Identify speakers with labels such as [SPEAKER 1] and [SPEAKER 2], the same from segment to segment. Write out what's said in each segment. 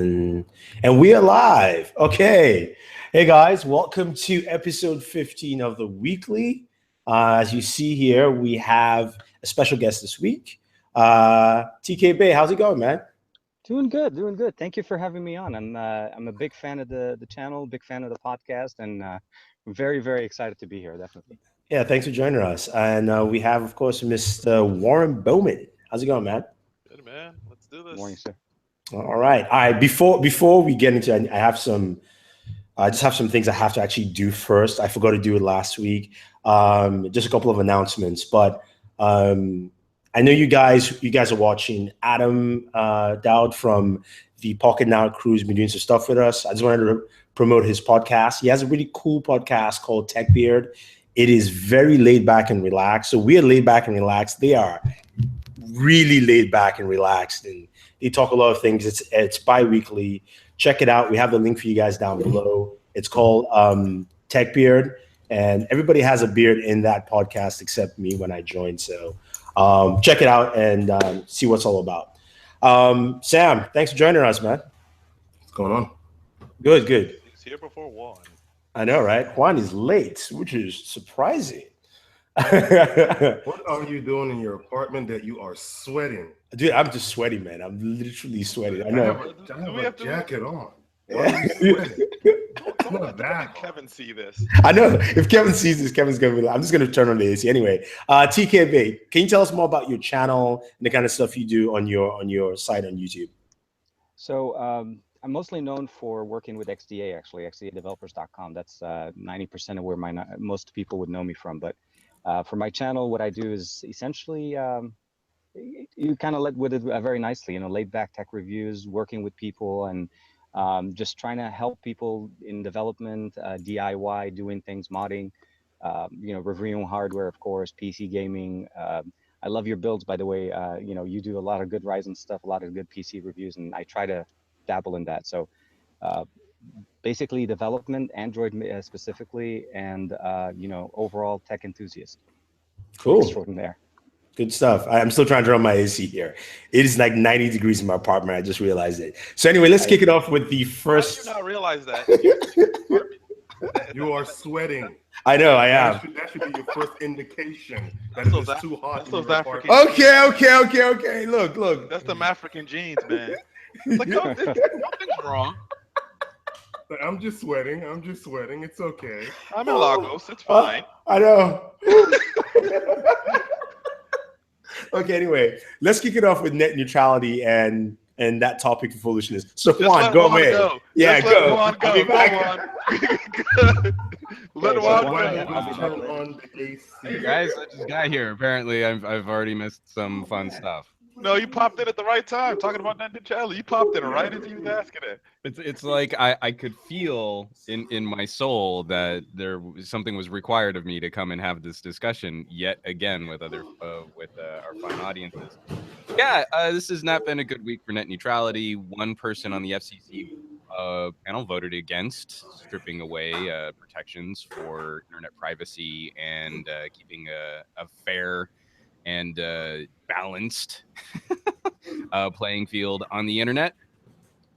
[SPEAKER 1] And, and we are live. Okay. Hey guys, welcome to episode 15 of the weekly. As you see here, we have a special guest this week. TK Bay, how's it going, man?
[SPEAKER 2] Doing good, doing good. Thank you for having me on. I'm a big fan of the channel, big fan of the podcast, and very excited to be here. Definitely.
[SPEAKER 1] Yeah, thanks for joining us. And we have, of course, Mr. Warren Bowman. How's it going, man?
[SPEAKER 3] Good man. Let's do
[SPEAKER 2] Morning,
[SPEAKER 3] this.
[SPEAKER 2] sir.
[SPEAKER 1] All right. All right. Before we get into it, I just have some things I have to actually do first. I forgot to do it last week. Just a couple of announcements, but I know you guys are watching. Adam Dowd from the Pocket Now Crew's been doing some stuff with us. I just wanted to promote his podcast. He has a really cool podcast called Tech Beard. It is very laid back and relaxed. So we are laid back and relaxed. They are really laid back and relaxed, and they talk a lot of things. It's bi-weekly. Check it out. We have the link for you guys down below. It's called Tech Beard, and everybody has a beard in that podcast except me when I joined. So check it out and see what's all about. Sam, thanks for joining us, man.
[SPEAKER 4] What's going on?
[SPEAKER 1] Good.
[SPEAKER 3] He's here before one.
[SPEAKER 1] I know, right? Juan is late, which is surprising.
[SPEAKER 4] What are you doing in your apartment that you are sweating?
[SPEAKER 1] Dude, I'm just sweaty, man. I'm literally sweaty. I
[SPEAKER 4] I
[SPEAKER 1] know.
[SPEAKER 4] have a jacket on. Why
[SPEAKER 1] Yeah.
[SPEAKER 4] are you sweating?
[SPEAKER 3] Don't
[SPEAKER 4] not
[SPEAKER 3] let
[SPEAKER 4] bad.
[SPEAKER 3] Kevin see this.
[SPEAKER 1] I know. If Kevin sees this, Kevin's gonna be like, I'm just gonna turn on the AC anyway. TKB, can you tell us more about your channel and the kind of stuff you do on your site on YouTube?
[SPEAKER 2] So I'm mostly known for working with XDA, actually, XDAdevelopers.com. That's 90% of where most people would know me from. But for my channel, what I do is essentially you kind of led with it very nicely. Laid back tech reviews, working with people, and just trying to help people in development, DIY, doing things, modding, reviewing hardware, of course, PC gaming. I love your builds, by the way. You do a lot of good Ryzen stuff, a lot of good PC reviews, and I try to dabble in that. So uh, basically development, Android specifically, and overall tech enthusiast
[SPEAKER 1] Cool.
[SPEAKER 2] extraordinaire.
[SPEAKER 1] Good stuff. I'm still trying to run my AC here. It is like 90 degrees in my apartment. I just realized it. So anyway, let's kick it off with the
[SPEAKER 3] How did
[SPEAKER 1] first.
[SPEAKER 3] you not realize that?
[SPEAKER 4] You are sweating.
[SPEAKER 1] I know I
[SPEAKER 4] That
[SPEAKER 1] am.
[SPEAKER 4] should be your first indication that
[SPEAKER 3] That's
[SPEAKER 4] it
[SPEAKER 3] those
[SPEAKER 4] is too hot.
[SPEAKER 3] that's
[SPEAKER 4] in your
[SPEAKER 3] those
[SPEAKER 4] apartment.
[SPEAKER 3] African-
[SPEAKER 1] Okay. Look.
[SPEAKER 3] That's them African jeans, man. It's like, nothing's wrong.
[SPEAKER 4] But I'm just sweating. It's okay.
[SPEAKER 3] I'm in Lagos. It's fine.
[SPEAKER 1] I know. Okay, anyway, let's kick it off with net neutrality and that topic of foolishness. So
[SPEAKER 3] Just
[SPEAKER 1] Juan,
[SPEAKER 3] let
[SPEAKER 1] go
[SPEAKER 3] Juan
[SPEAKER 1] ahead.
[SPEAKER 3] go.
[SPEAKER 1] Yeah,
[SPEAKER 3] Just let
[SPEAKER 1] go.
[SPEAKER 3] Juan
[SPEAKER 1] I'll be
[SPEAKER 3] go.
[SPEAKER 1] back.
[SPEAKER 3] Let
[SPEAKER 2] Okay,
[SPEAKER 3] Juan
[SPEAKER 2] so
[SPEAKER 4] Why
[SPEAKER 2] Juan,
[SPEAKER 4] don't
[SPEAKER 3] go.
[SPEAKER 2] I'll
[SPEAKER 4] you
[SPEAKER 2] be
[SPEAKER 4] just
[SPEAKER 2] back
[SPEAKER 4] turn
[SPEAKER 2] later.
[SPEAKER 4] on the AC?
[SPEAKER 5] Hey guys, I just got here. Apparently, I've already missed some fun stuff.
[SPEAKER 3] No, you popped in at the right time. Talking about that Ninja, you popped in right as he was asking it.
[SPEAKER 5] It's like I could feel in my soul that something was required of me to come and have this discussion yet again with our fine audiences. Yeah, this has not been a good week for net neutrality. One person on the FCC panel voted against stripping away protections for internet privacy and keeping a fair and balanced playing field on the internet.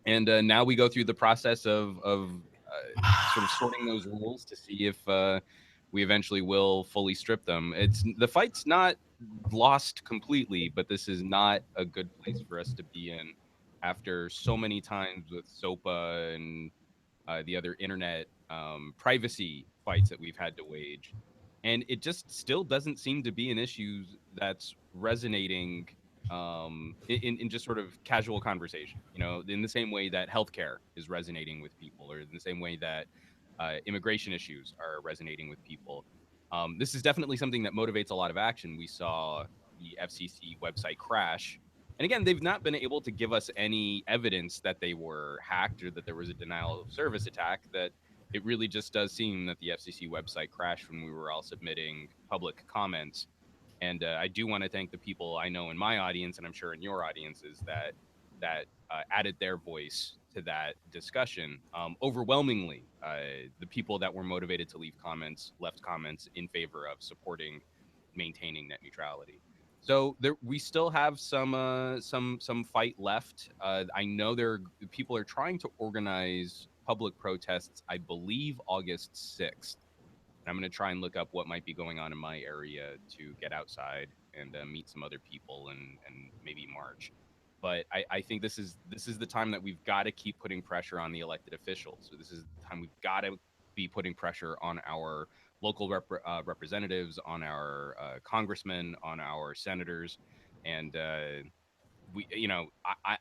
[SPEAKER 5] And now we go through the process of sort of sorting those rules to see if we eventually will fully strip them. The fight's not lost completely, but this is not a good place for us to be in after so many times with SOPA and the other internet privacy fights that we've had to wage. And it just still doesn't seem to be an issue that's resonating in just sort of casual conversation, in the same way that healthcare is resonating with people, or in the same way that immigration issues are resonating with people. This is definitely something that motivates a lot of action. We saw the FCC website crash. And again, they've not been able to give us any evidence that they were hacked or that there was a denial of service attack. That it really just does seem that the FCC website crashed when we were all submitting public comments. And I do want to thank the people I know in my audience, and I'm sure in your audiences, that added their voice to that discussion. Overwhelmingly, the people that were motivated to leave comments left comments in favor of supporting maintaining net neutrality. So we still have some fight left. I know people are trying to organize public protests. I believe August 6th. And I'm going to try and look up what might be going on in my area to get outside and meet some other people and maybe march. But I think this is the time that we've got to keep putting pressure on the elected officials. So this is the time we've got to be putting pressure on our local representatives, on our congressmen, on our senators, and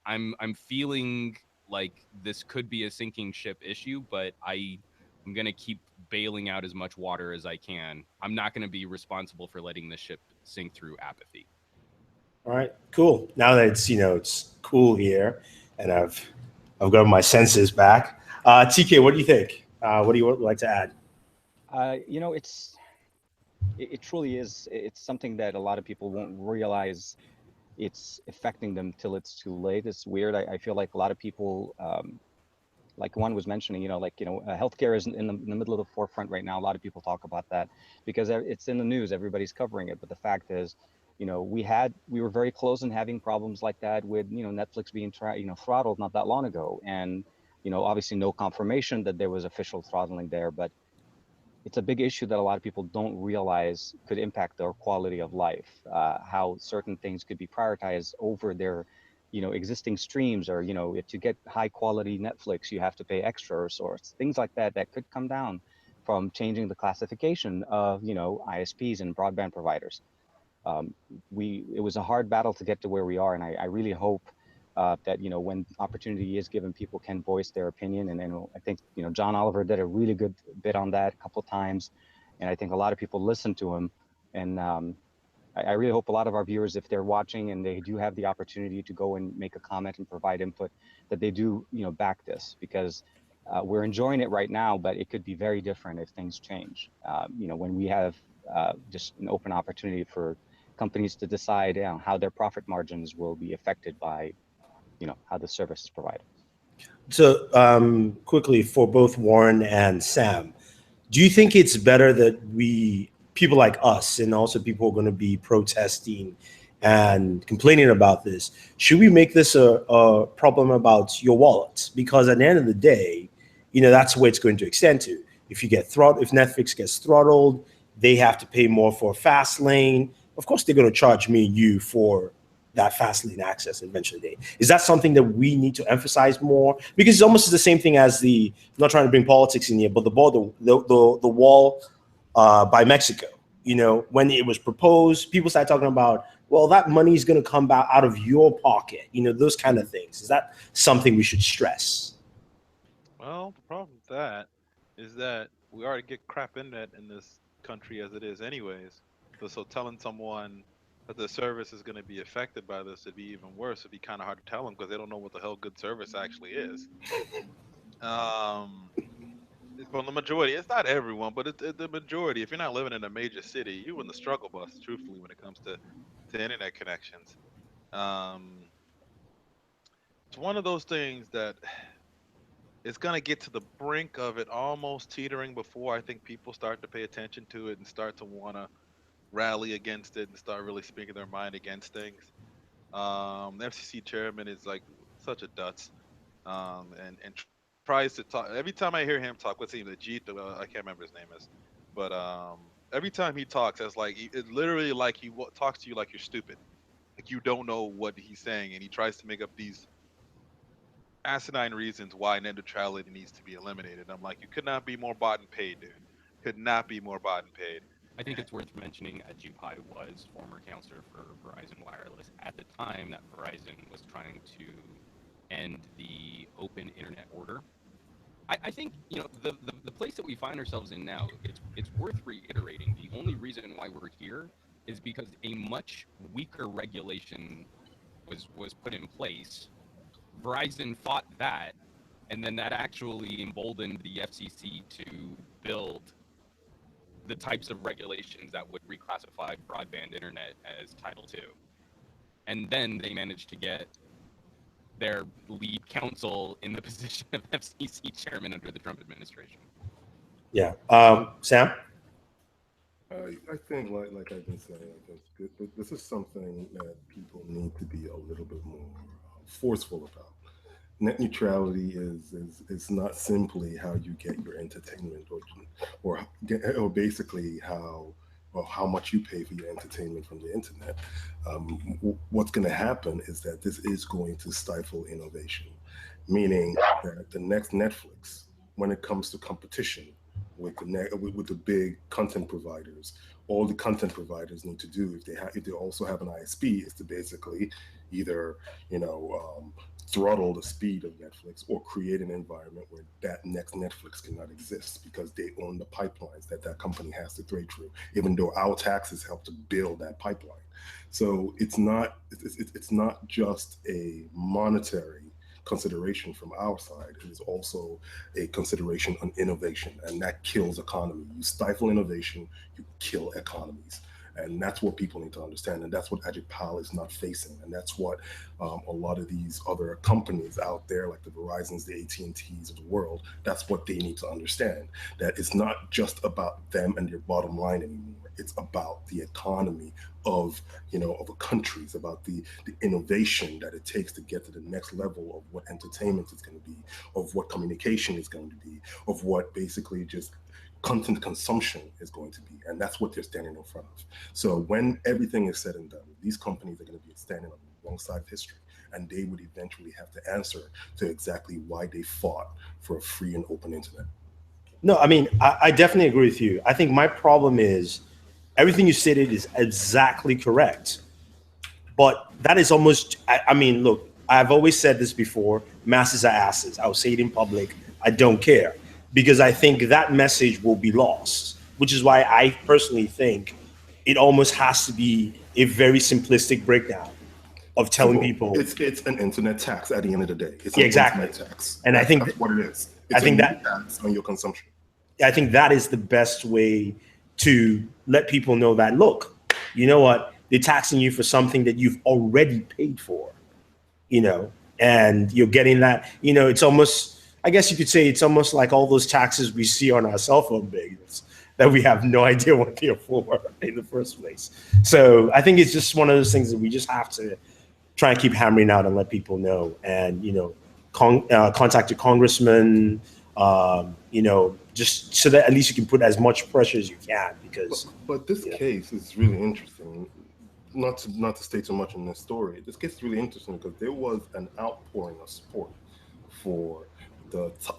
[SPEAKER 5] I'm feeling like this could be a sinking ship issue, but I'm going to keep bailing out as much water as I can. I'm not going to be responsible for letting the ship sink through apathy.
[SPEAKER 1] All right, cool. Now that it's cool here, and I've got my senses back. TK, what do you think? What do you like to add?
[SPEAKER 2] It truly is. It's something that a lot of people won't realize it's affecting them till it's too late. It's weird. I feel like a lot of people, like one was mentioning, healthcare is in the middle of the forefront right now. A lot of people talk about that because it's in the news. Everybody's covering it. But the fact is, we were very close in having problems like that with, Netflix being throttled not that long ago. And, obviously no confirmation that there was official throttling there, but it's a big issue that a lot of people don't realize could impact their quality of life, how certain things could be prioritized over their, existing streams, or, if you get high quality Netflix, you have to pay extra or sorts, things like that, that could come down from changing the classification of, ISPs and broadband providers. It was a hard battle to get to where we are. And I really hope that, when opportunity is given, people can voice their opinion. And then I think, John Oliver did a really good bit on that a couple of times. And I think a lot of people listened to him. And I really hope a lot of our viewers, if they're watching and they do have the opportunity to go and make a comment and provide input, that they do, back this, because we're enjoying it right now, but it could be very different if things change. When we have just an open opportunity for companies to decide how their profit margins will be affected by, how the service is provided.
[SPEAKER 1] So quickly, for both Warren and Sam, do you think it's better that people like us, and also people who are going to be protesting and complaining about this, should we make this a problem about your wallet? Because at the end of the day, that's where it's going to extend to. If Netflix gets throttled, they have to pay more for a fast lane. Of course, they're going to charge me and you for that fast lane access eventually. Is that something that we need to emphasize more? Because it's almost the same thing as I'm not trying to bring politics in here, but the wall by Mexico. When it was proposed, people started talking about, well, that money is going to come back out of your pocket. Those kind of things. Is that something we should stress?
[SPEAKER 3] Well, the problem with that is that we already get crap internet in this country as it is anyways. So telling someone that the service is going to be affected by this would be even worse. It'd be kind of hard to tell them because they don't know what the hell good service actually is. For the majority, it's not everyone, but the majority. If you're not living in a major city, you're in the struggle bus, truthfully, when it comes to internet connections. It's one of those things that it's going to get to the brink of it almost teetering before I think people start to pay attention to it and start to want to rally against it and start really speaking their mind against things. The FCC chairman is like such a dutz, and tries to talk. Every time I hear him talk, what's his name? I can't remember his name is, but every time he talks, it's like it's literally like he talks to you like you're stupid, like you don't know what he's saying, and he tries to make up these asinine reasons why net neutrality needs to be eliminated. I'm like, you could not be more bought and paid, dude. Could not be more bought and paid.
[SPEAKER 5] I think it's worth mentioning Ajit Pai was former counselor for Verizon Wireless at the time that Verizon was trying to end the open internet order. I think the place that we find ourselves in now, it's worth reiterating. The only reason why we're here is because a much weaker regulation was put in place. Verizon fought that, and then that actually emboldened the FCC to build the types of regulations that would reclassify broadband internet as Title II. And then they managed to get their lead counsel in the position of FCC chairman under the Trump administration.
[SPEAKER 1] Yeah. Sam?
[SPEAKER 4] I think, like I've been saying, I think this is something that people need to be a little bit more forceful about. Net neutrality is not simply how you get your entertainment, or basically how much you pay for your entertainment from the internet. What's going to happen is that this is going to stifle innovation, meaning that the next Netflix, when it comes to competition with the big content providers, all the content providers need to do, if they also have an ISP, is to basically either you know throttle the speed of Netflix or create an environment where that next Netflix cannot exist because they own the pipelines that company has to thread through, even though our taxes help to build that pipeline. So it's not just a monetary consideration from our side. It is also a consideration on innovation, and that kills economy. You stifle innovation, you kill economies. And that's what people need to understand. And that's what Ajit Pal is not facing. And that's what a lot of these other companies out there, like the Verizons, the AT&Ts of the world, that's what they need to understand. That it's not just about them and their bottom line anymore. It's about the economy of a country. It's about the innovation that it takes to get to the next level of what entertainment is going to be, of what communication is going to be, of what basically just content consumption is going to be. And that's what they're standing in front of. So when everything is said and done, these companies are going to be standing on the wrong side of history, and they would eventually have to answer to exactly why they fought for a free and open internet.
[SPEAKER 1] No, I mean, I definitely agree with you. I think my problem is everything you stated is exactly correct. But that is almost, I mean, look, I've always said this before, masses are asses. I'll say it in public. I don't care because I think that message will be lost, which is why I personally think it almost has to be a very simplistic breakdown of telling
[SPEAKER 4] Simple.
[SPEAKER 1] people,
[SPEAKER 4] It's an internet tax at the end of the day. It's
[SPEAKER 1] yeah,
[SPEAKER 4] an
[SPEAKER 1] exactly.
[SPEAKER 4] internet tax.
[SPEAKER 1] And
[SPEAKER 4] That's what it is.
[SPEAKER 1] I
[SPEAKER 4] It's a
[SPEAKER 1] think
[SPEAKER 4] new
[SPEAKER 1] that
[SPEAKER 4] tax on your consumption.
[SPEAKER 1] I think that is the best way to let people know that, look, you know what? They're taxing you for something that you've already paid for, and you're getting that, it's almost, I guess you could say it's almost like all those taxes we see on our cell phone bills that we have no idea what they're for in the first place. So I think it's just one of those things that we just have to try and keep hammering out and let people know. And, contact your congressman, just so that at least you can put as much pressure as you can because.
[SPEAKER 4] But this case is really interesting. Not to stay too much in this story. This case is really interesting because there was an outpouring of support for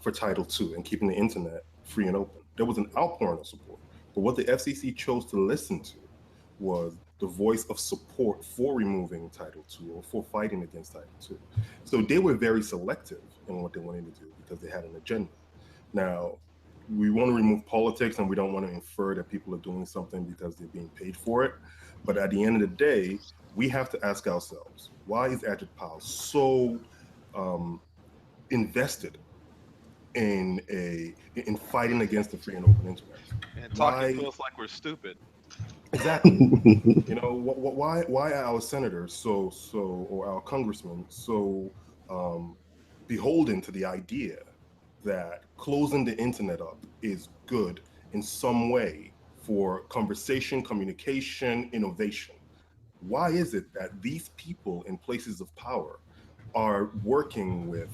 [SPEAKER 4] for Title II and keeping the internet free and open. There was an outpouring of support, but what the FCC chose to listen to was the voice of support for removing Title II or for fighting against Title II. So they were very selective in what they wanted to do because they had an agenda. Now, we want to remove politics and we don't want to infer that people are doing something because they're being paid for it. But at the end of the day, we have to ask ourselves, why is Ajit Pal so invested in fighting against the free and open internet?
[SPEAKER 3] And talking to us like we're stupid.
[SPEAKER 4] Exactly. Why are our senators or our congressmen so beholden to the idea that closing the internet up is good in some way for conversation, communication, innovation? Why is it that these people in places of power are working with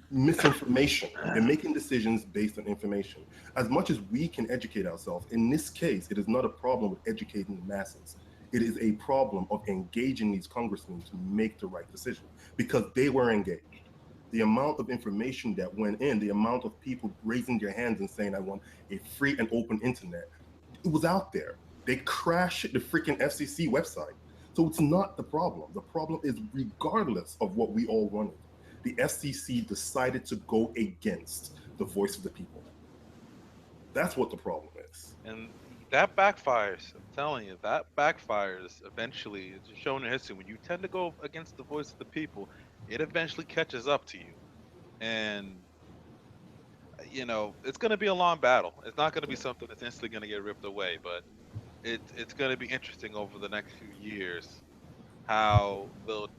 [SPEAKER 4] misinformation? They're making decisions based on information. As much as we can educate ourselves, in this case, it is not a problem with educating the masses. It is a problem of engaging these congressmen to make the right decision because they were engaged. The amount of information that went in, the amount of people raising their hands and saying, I want a free and open internet, it was out there. They crashed the freaking FCC website. So it's not the problem. The problem is, regardless of what we all wanted, the FCC decided to go against the voice of the people. That's what the problem is.
[SPEAKER 3] And that backfires. I'm telling you, that backfires eventually. It's shown in history. When you tend to go against the voice of the people, it eventually catches up to you. And, it's going to be a long battle. It's not going to be something that's instantly going to get ripped away, but it's going to be interesting over the next few years how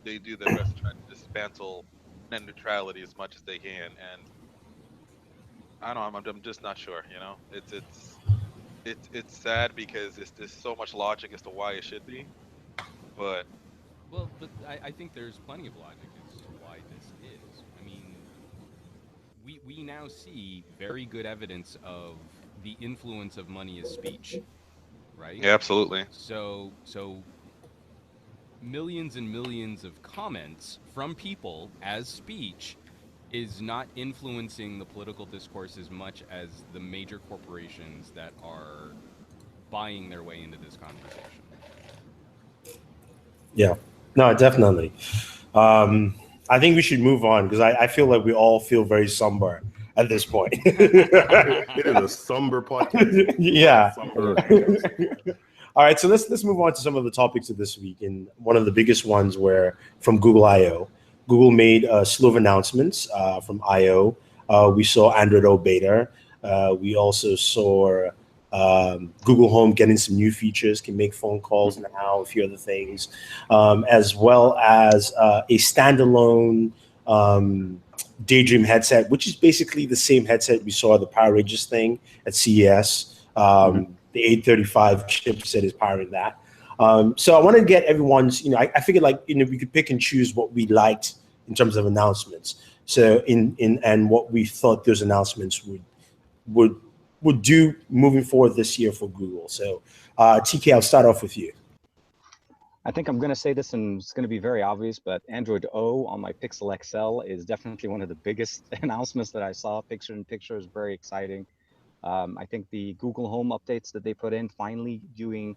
[SPEAKER 3] they do their best to try to dismantle net neutrality as much as they can. And I don't know, I'm just not sure. It's it's sad because there's so much logic as to why it should be, but
[SPEAKER 5] Well, but I think there's plenty of logic as to why this is. I mean, we now see very good evidence of the influence of money as speech, right?
[SPEAKER 3] yeah, absolutely.
[SPEAKER 5] So millions and millions of comments from people as speech is not influencing the political discourse as much as the major corporations that are buying their way into this conversation.
[SPEAKER 1] Yeah, no, definitely. Um, I think we should move on because I feel like we all feel very somber at this point.
[SPEAKER 4] It is a somber podcast.
[SPEAKER 1] Yeah.
[SPEAKER 4] Somber.
[SPEAKER 1] All right, so let's move on to some of the topics of this week, and one of the biggest ones were from Google I/O. Google made a slew of announcements from I/O. We saw Android O beta. We also saw Google Home getting some new features, can make phone calls now, a few other things, as well as a standalone Daydream headset, which is basically the same headset we saw the Power Rangers thing at CES. The 835 chipset is powering that. So I wanted to get everyone's, I figured we could pick and choose what we liked in terms of announcements. So and what we thought those announcements would do moving forward this year for Google. So TK, I'll start off with you.
[SPEAKER 2] I think I'm going to say this, and it's going to be very obvious, but Android O on my Pixel XL is definitely one of the biggest announcements that I saw. Picture-in-picture is very exciting. I think the Google Home updates that they put in, finally doing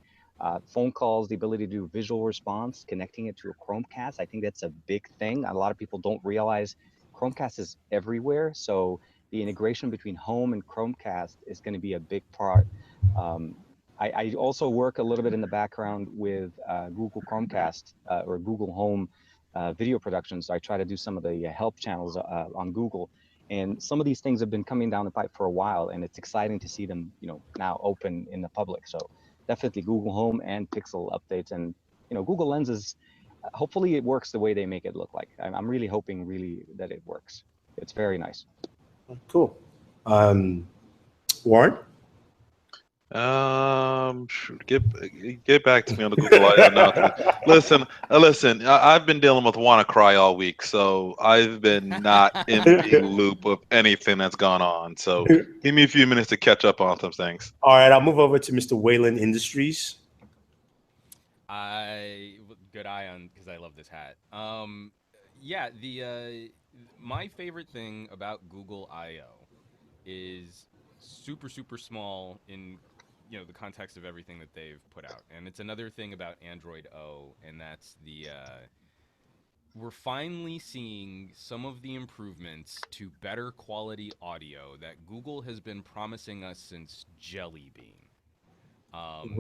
[SPEAKER 2] phone calls, the ability to do visual response, connecting it to a Chromecast, I think that's a big thing. A lot of people don't realize Chromecast is everywhere. So the integration between Home and Chromecast is going to be a big part. I also work a little bit in the background with Google Chromecast or Google Home video production. So I try to do some of the help channels on Google. And some of these things have been coming down the pipe for a while, and it's exciting to see them, now open in the public. So definitely Google Home and Pixel updates, and Google Lenses. Hopefully, it works the way they make it look like. I'm really hoping, that it works. It's very nice.
[SPEAKER 1] Cool. Warren?
[SPEAKER 3] Shoot, get back to me on the Google I/O announcement. Listen. I've been dealing with WannaCry all week, so I've been not in the loop of anything that's gone on. So give me a few minutes to catch up on some things.
[SPEAKER 1] All right, I'll move over to Mr. Wayland Industries.
[SPEAKER 5] Good eye on, because I love this hat. Yeah, my favorite thing about Google I/O is super small in the context of everything that they've put out, and it's another thing about Android O, and that's we're finally seeing some of the improvements to better quality audio that Google has been promising us since Jelly Bean.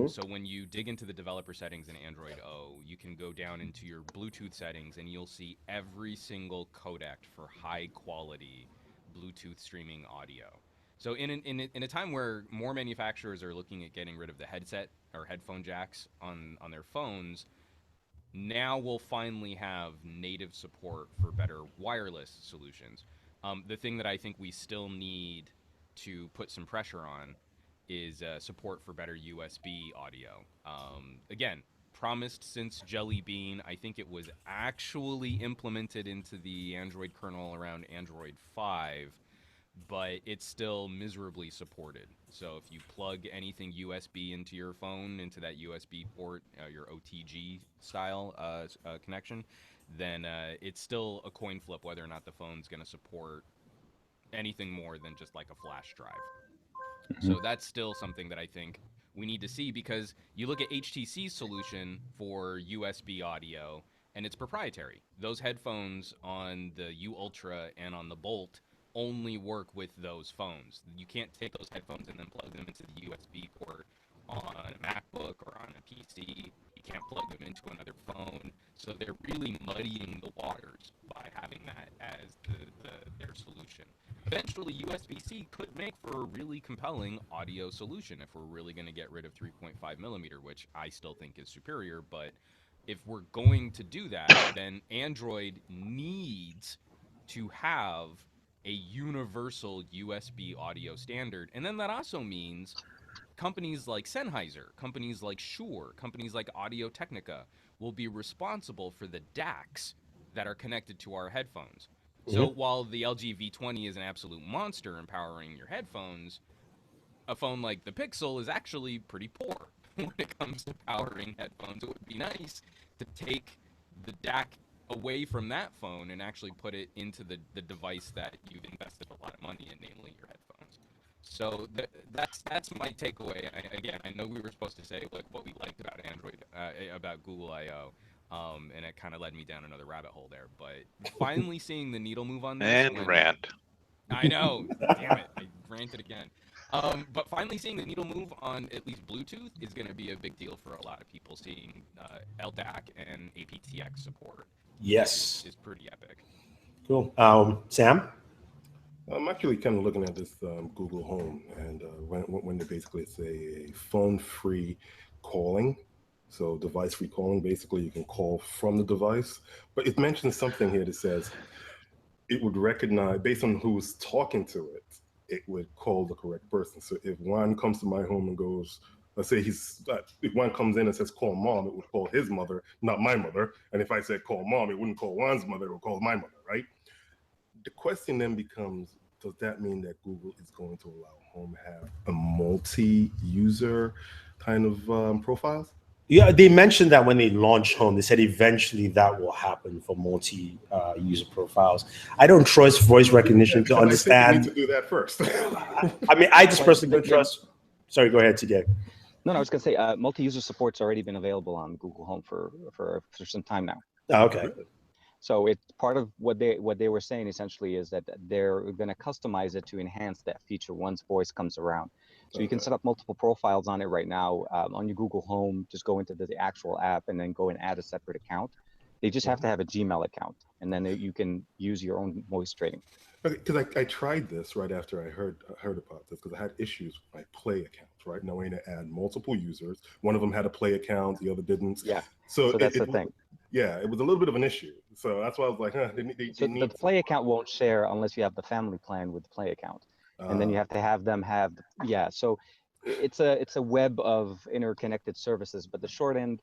[SPEAKER 5] So when you dig into the developer settings in Android O, you can go down into your Bluetooth settings and you'll see every single codec for high quality Bluetooth streaming audio. So in a time where more manufacturers are looking at getting rid of the headset or headphone jacks on their phones, now we'll finally have native support for better wireless solutions. The thing that I think we still need to put some pressure on is support for better USB audio. Again, promised since Jelly Bean. I think it was actually implemented into the Android kernel around Android 5, but it's still miserably supported. So if you plug anything USB into your phone, into that USB port, your OTG style connection, then it's still a coin flip whether or not the phone's going to support anything more than just like a flash drive. So that's still something that I think we need to see, because you look at HTC's solution for USB audio and it's proprietary. Those headphones on the U Ultra and on the Bolt only work with those phones. You can't take those headphones and then plug them into the USB port on a MacBook or on a PC. You can't plug them into another phone. So they're really muddying the waters by having that as their solution. Eventually, USB-C could make for a really compelling audio solution if we're really going to get rid of 3.5 millimeter, which I still think is superior. But if we're going to do that, then Android needs to have a universal USB audio standard. And then that also means companies like Sennheiser, companies like Shure, companies like Audio-Technica will be responsible for the DACs that are connected to our headphones. So while the LG V20 is an absolute monster in powering your headphones, a phone like the Pixel is actually pretty poor when it comes to powering headphones. It would be nice to take the DAC away from that phone and actually put it into the device that you've invested a lot of money in, namely your headphones. So that's my takeaway. I know we were supposed to say what we liked about Android, about Google I/O, and it kind of led me down another rabbit hole there. But finally seeing the needle move on this,
[SPEAKER 3] And rant.
[SPEAKER 5] I know, damn it, I ranted again. But finally seeing the needle move on at least Bluetooth is going to be a big deal for a lot of people. Seeing LDAC and aptX support,
[SPEAKER 1] Yes,
[SPEAKER 5] is pretty epic.
[SPEAKER 1] cool. Sam?
[SPEAKER 4] I'm actually kind of looking at this Google Home, and when they basically say a phone-free calling, so device-free calling, basically you can call from the device. But it mentions something here that says it would recognize, based on who's talking to it, it would call the correct person. So if Juan comes to my home and goes, let's say if Juan comes in and says call mom, it would call his mother, not my mother. And if I said call mom, it wouldn't call Juan's mother, it would call my mother, right? The question then becomes, does that mean that Google is going to allow Home to have a multi-user kind of profiles?
[SPEAKER 1] Yeah, they mentioned that when they launched Home, they said eventually that will happen for multi-user profiles. I don't trust voice recognition to understand.
[SPEAKER 4] I think you need to do that first.
[SPEAKER 1] I mean, I just personally don't trust. Sorry, go ahead, TJ.
[SPEAKER 2] No, I was going to say multi-user support's already been available on Google Home for some time now.
[SPEAKER 1] Oh, okay.
[SPEAKER 2] So it's part of what they were saying essentially is that they're going to customize it to enhance that feature once voice comes around. So you can set up multiple profiles on it right now on your Google Home. Just go into the actual app and then go and add a separate account. They just have to have a Gmail account, and then you can use your own voice trading.
[SPEAKER 4] Because I tried this right after I heard about this, because I had issues with my Play accounts, right? Knowing to add multiple users. One of them had a Play account, the other didn't.
[SPEAKER 2] Yeah. So that's the thing.
[SPEAKER 4] Yeah, it was a little bit of an issue. So that's why I was like,
[SPEAKER 2] the Play account won't share unless you have the family plan with the Play account. And then you have to have them have, so it's a web of interconnected services. But the short end,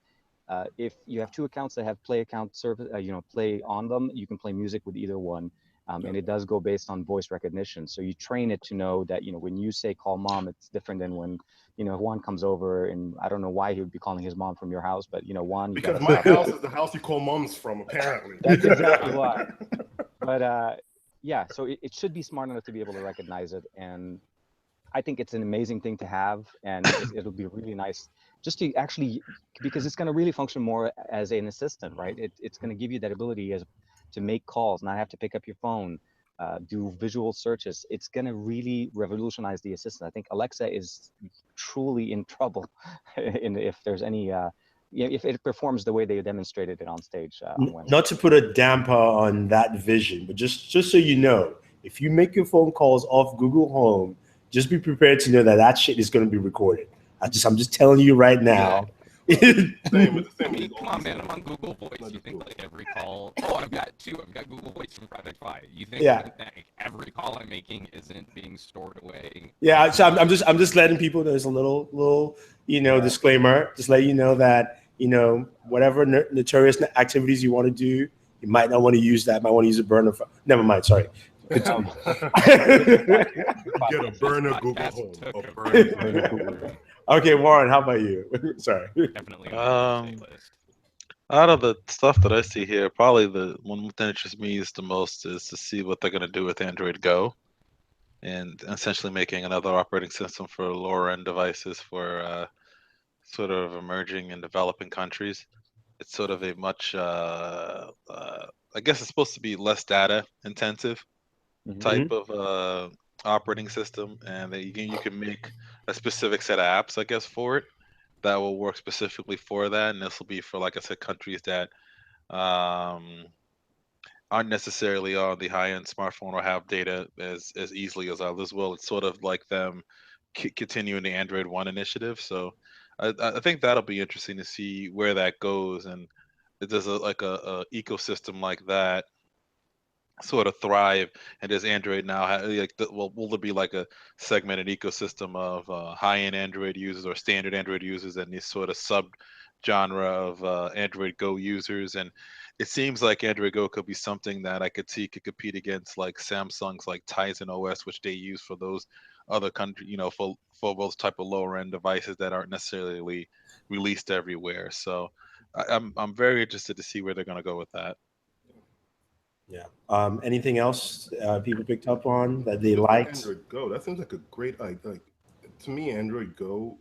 [SPEAKER 2] if you have two accounts that have Play account service, Play on them, you can play music with either one. And it does go based on voice recognition. So you train it to know that, when you say call mom, it's different than when, Juan comes over, and I don't know why he would be calling his mom from your house, but Juan,
[SPEAKER 4] because my house is the house you call moms from, apparently.
[SPEAKER 2] That's exactly why. But so it should be smart enough to be able to recognize it. And I think it's an amazing thing to have, and it'll be really nice just to actually, because it's going to really function more as an assistant, right? It's going to give you that ability to make calls, not have to pick up your phone, do visual searches. It's going to really revolutionize the assistant. I think Alexa is truly in trouble if there's any, if it performs the way they demonstrated it on stage on Wednesday.
[SPEAKER 1] Not to put a damper on that vision, but just so you know, if you make your phone calls off Google Home, just be prepared to know that shit is going to be recorded. I'm just telling you right now.
[SPEAKER 5] Come on, man, I'm on Google Voice. You think like every call? Oh, I've got Google Voice from Project Fi. You think that every call I'm making isn't being stored away?
[SPEAKER 1] Yeah, so I'm just letting people know. There's a little disclaimer. Just let you know that whatever nefarious activities you want to do, you might not want to use that. You might want to use a burner. Never mind. Sorry.
[SPEAKER 4] Get a burner Google Home. A burner Google.
[SPEAKER 1] Okay, Warren, how about you? Sorry.
[SPEAKER 5] Definitely.
[SPEAKER 3] Out of the stuff that I see here, probably the one that interests me the most is to see what they're going to do with Android Go, and essentially making another operating system for lower end devices for sort of emerging and developing countries. It's sort of a much, I guess it's supposed to be less data intensive type of operating system, and that you can make a specific set of apps, I guess, for it that will work specifically for that. And this will be for, like I said, countries that aren't necessarily on the high-end smartphone or have data as easily as others will. It's sort of like them continuing the Android One initiative. So I think that'll be interesting to see where that goes, and if there's a ecosystem like that sort of thrive, and does Android now will there be like a segmented ecosystem of high-end Android users or standard Android users and this sort of sub genre of Android Go users? And it seems like Android Go could be something that I could see could compete against like Samsung's like Tizen OS, which they use for those other country, for those type of lower end devices that aren't necessarily released everywhere. So I'm very interested to see where they're going to go with that.
[SPEAKER 1] Yeah. Anything else people picked up on that they liked?
[SPEAKER 4] Android Go. That seems like a great idea. Like, to me, Android Go's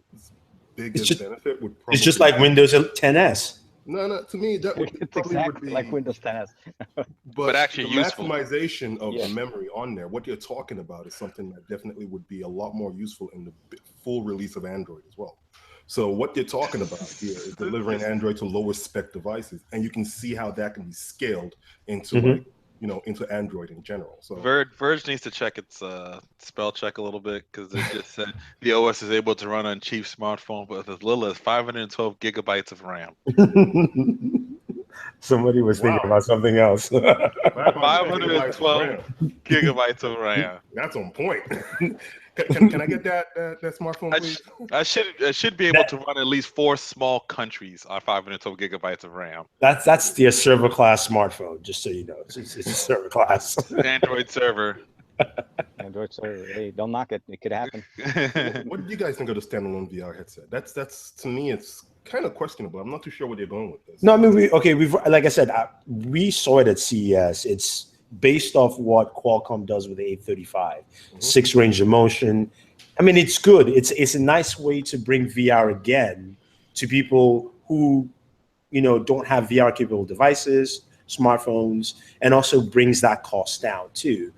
[SPEAKER 4] biggest benefit would probably.
[SPEAKER 1] It's just like Windows 10s.
[SPEAKER 4] No. To me, that would
[SPEAKER 2] It's
[SPEAKER 4] probably
[SPEAKER 2] exactly
[SPEAKER 4] would be
[SPEAKER 2] like Windows 10s.
[SPEAKER 3] but actually
[SPEAKER 4] the
[SPEAKER 3] useful.
[SPEAKER 4] maximization of the memory on there. What you're talking about is something that definitely would be a lot more useful in the full release of Android as well. So what you're talking about here is delivering Android to lower spec devices, and you can see how that can be scaled into into Android in general. So
[SPEAKER 3] Verge needs to check its spell check a little bit, because it just said the OS is able to run on cheap smartphone with as little as 512 gigabytes of RAM.
[SPEAKER 1] Somebody was thinking about something else.
[SPEAKER 3] 512 gigabytes of RAM.
[SPEAKER 4] That's on point. Can I get that smartphone, please?
[SPEAKER 3] I should be able to run at least 4 small countries on 512 gigabytes of RAM.
[SPEAKER 1] That's their server class smartphone, just so you know. It's a server class.
[SPEAKER 3] Android server.
[SPEAKER 2] Android server. Hey, don't knock it. It could happen.
[SPEAKER 4] What do you guys think of the standalone VR headset? That's to me, it's kind of questionable. I'm not too sure where they're going with this.
[SPEAKER 1] No, I mean, we've like I said, we saw it at CES. It's based off what Qualcomm does with the 835, 6 range of motion. I mean, it's good. It's a nice way to bring VR again to people who, don't have VR capable devices, smartphones, and also brings that cost down too,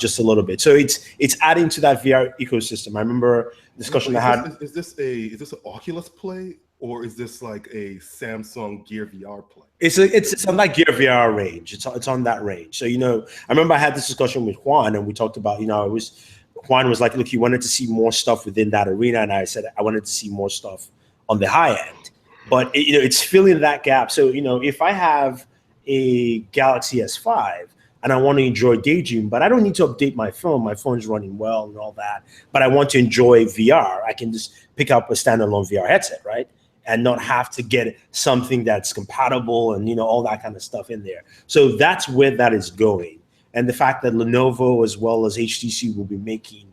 [SPEAKER 1] just a little bit. So it's adding to that VR ecosystem. I remember a discussion I had.
[SPEAKER 4] Is this an Oculus play? Or is this like a Samsung Gear VR play?
[SPEAKER 1] It's on that Gear VR range. It's on that range. So, I remember I had this discussion with Juan, and we talked about, Juan was like, look, he wanted to see more stuff within that arena. And I said, I wanted to see more stuff on the high end. But, it's filling that gap. So, if I have a Galaxy S5 and I want to enjoy Daydream, but I don't need to update my phone. My phone's running well and all that. But I want to enjoy VR. I can just pick up a standalone VR headset, right? And not have to get something that's compatible and, all that kind of stuff in there. So that's where that is going. And the fact that Lenovo as well as HTC will be making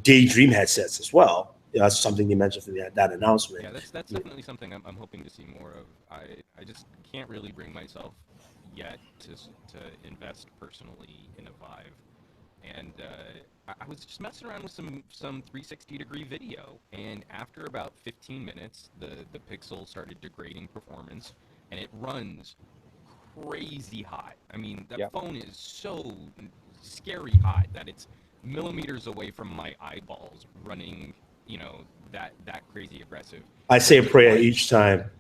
[SPEAKER 1] Daydream headsets as well. That's something they mentioned for that announcement.
[SPEAKER 5] Yeah, that's definitely something I'm hoping to see more of. I just can't really bring myself yet to invest personally in a Vive. And I was just messing around with some 360-degree video, and after about 15 minutes, the Pixel started degrading performance, and it runs crazy hot. I mean, that phone is so scary hot that it's millimeters away from my eyeballs running, that crazy aggressive.
[SPEAKER 1] I say a prayer each time.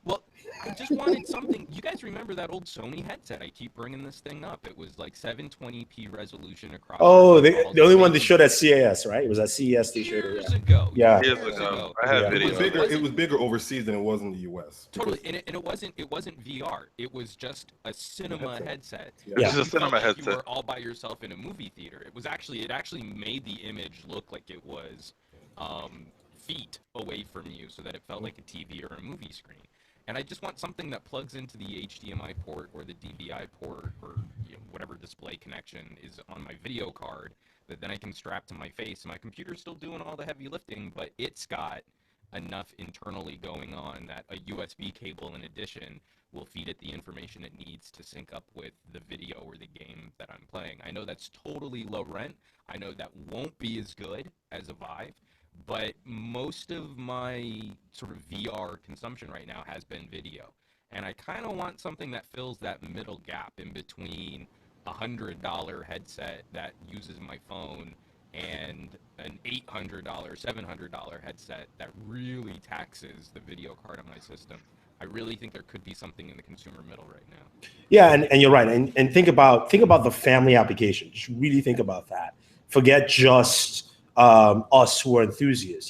[SPEAKER 5] Well, I just wanted something. You guys remember that old Sony headset? I keep bringing this thing up. It was like 720p resolution across.
[SPEAKER 1] Oh, the only one they showed at CES, right? It was at CES they showed it.
[SPEAKER 5] Years ago.
[SPEAKER 1] Yeah.
[SPEAKER 3] Years ago. I had video.
[SPEAKER 4] It was bigger overseas than it was in the US.
[SPEAKER 5] Totally, and it wasn't VR. It was just a cinema headset.
[SPEAKER 3] Yeah. Just a cinema headset.
[SPEAKER 5] You were all by yourself in a movie theater. It actually made the image look like it was feet away from you, so that it felt like a TV or a movie screen. And I just want something that plugs into the HDMI port or the DVI port or whatever display connection is on my video card that then I can strap to my face. My computer's still doing all the heavy lifting, but it's got enough internally going on that a USB cable in addition will feed it the information it needs to sync up with the video or the game that I'm playing. I know that's totally low rent. I know that won't be as good as a Vive. But most of my sort of VR consumption right now has been video. And I kind of want something that fills that middle gap in between a $100 headset that uses my phone and an $800, $700 headset that really taxes the video card on my system. I really think there could be something in the consumer middle right now.
[SPEAKER 1] Yeah, and you're right. And think about the family application. Just really think about that. Forget just us who are enthusiasts.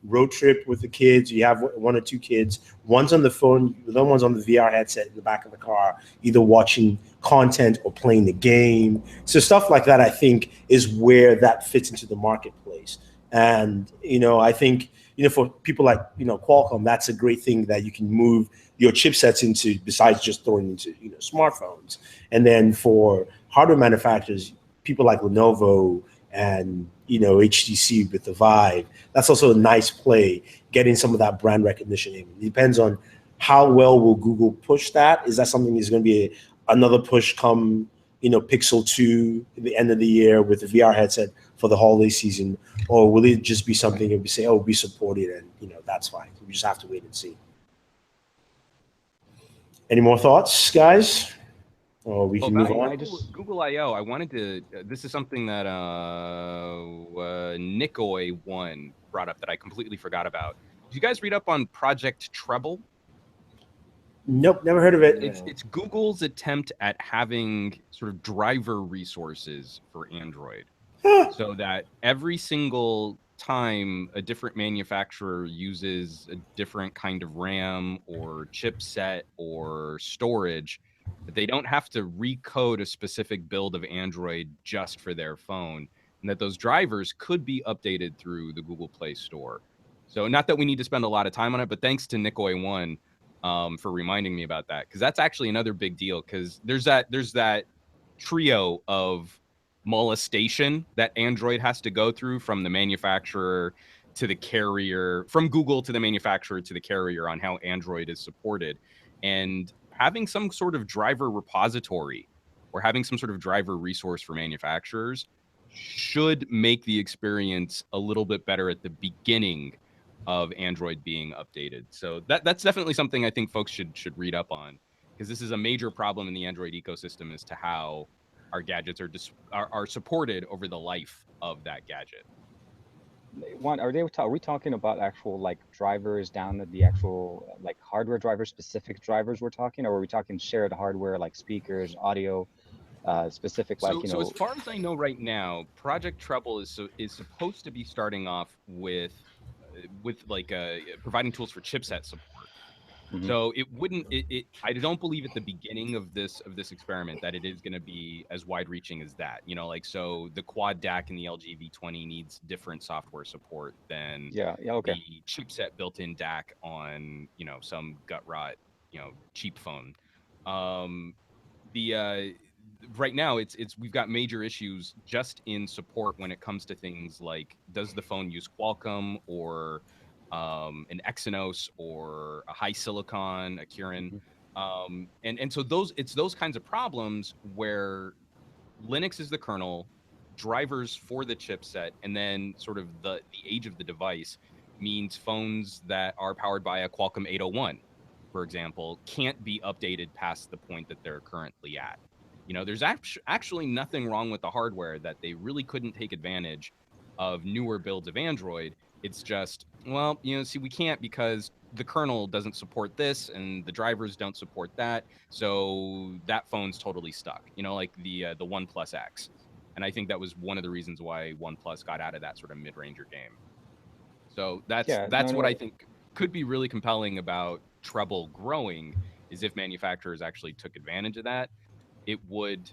[SPEAKER 1] road trip with the kids, you have one or two kids, one's on the phone, the other one's on the VR headset in the back of the car, either watching content or playing the game. So stuff like that, I think, is where that fits into the marketplace. And, I think, for people like, Qualcomm, that's a great thing that you can move your chipsets into, besides just throwing into, smartphones. And then for hardware manufacturers, people like Lenovo and, HTC with the Vive, that's also a nice play, getting some of that brand recognition in. It depends on how well will Google push that. Is that something that's going to be another push come, Pixel 2 at the end of the year with the VR headset for the holiday season? Or will it just be something that we say, oh, we support it, and, that's fine. We just have to wait and see. Any more thoughts, guys? Or we can move on.
[SPEAKER 5] Google I/O. I wanted to. This is something that Nikoy1 brought up that I completely forgot about. Did you guys read up on Project Treble?
[SPEAKER 1] Nope, never heard of it.
[SPEAKER 5] It's Google's attempt at having sort of driver resources for Android, so that every single time a different manufacturer uses a different kind of RAM or chipset or storage, that they don't have to recode a specific build of Android just for their phone, and that those drivers could be updated through the Google Play Store. So not that we need to spend a lot of time on it, but thanks to Nikoy1 for reminding me about that, because that's actually another big deal, because there's that trio of molestation that Android has to go through, from the manufacturer to the carrier, from Google to the manufacturer to the carrier, on how Android is supported. And having some sort of driver repository or having some sort of driver resource for manufacturers should make the experience a little bit better at the beginning of Android being updated. So that's definitely something I think folks should read up on, because this is a major problem in the Android ecosystem as to how our gadgets are supported over the life of that gadget.
[SPEAKER 2] Are we talking about actual like drivers down at the actual like hardware drivers, specific drivers we're talking, or are we talking shared hardware like speakers, audio, specific like
[SPEAKER 5] So as far as I know right now, Project Treble is supposed to be starting off with like providing tools for chipset support. Mm-hmm. So it wouldn't. I don't believe at the beginning of this experiment that it is going to be as wide-reaching as that. Like, so the quad DAC in the LG V20 needs different software support than the chipset built-in DAC on some gut rot cheap phone. Right now we've got major issues just in support when it comes to things like, does the phone use Qualcomm or an Exynos or a high silicon, a Kirin, and so it's those kinds of problems where Linux is the kernel, drivers for the chipset, and then sort of the age of the device means phones that are powered by a Qualcomm 801, for example, can't be updated past the point that they're currently at. There's actually nothing wrong with the hardware that they really couldn't take advantage of newer builds of Android. It's just, we can't, because the kernel doesn't support this and the drivers don't support that. So that phone's totally stuck, like the OnePlus X. And I think that was one of the reasons why OnePlus got out of that sort of mid-ranger game. So that's what I think could be really compelling about Treble growing, is if manufacturers actually took advantage of that, it would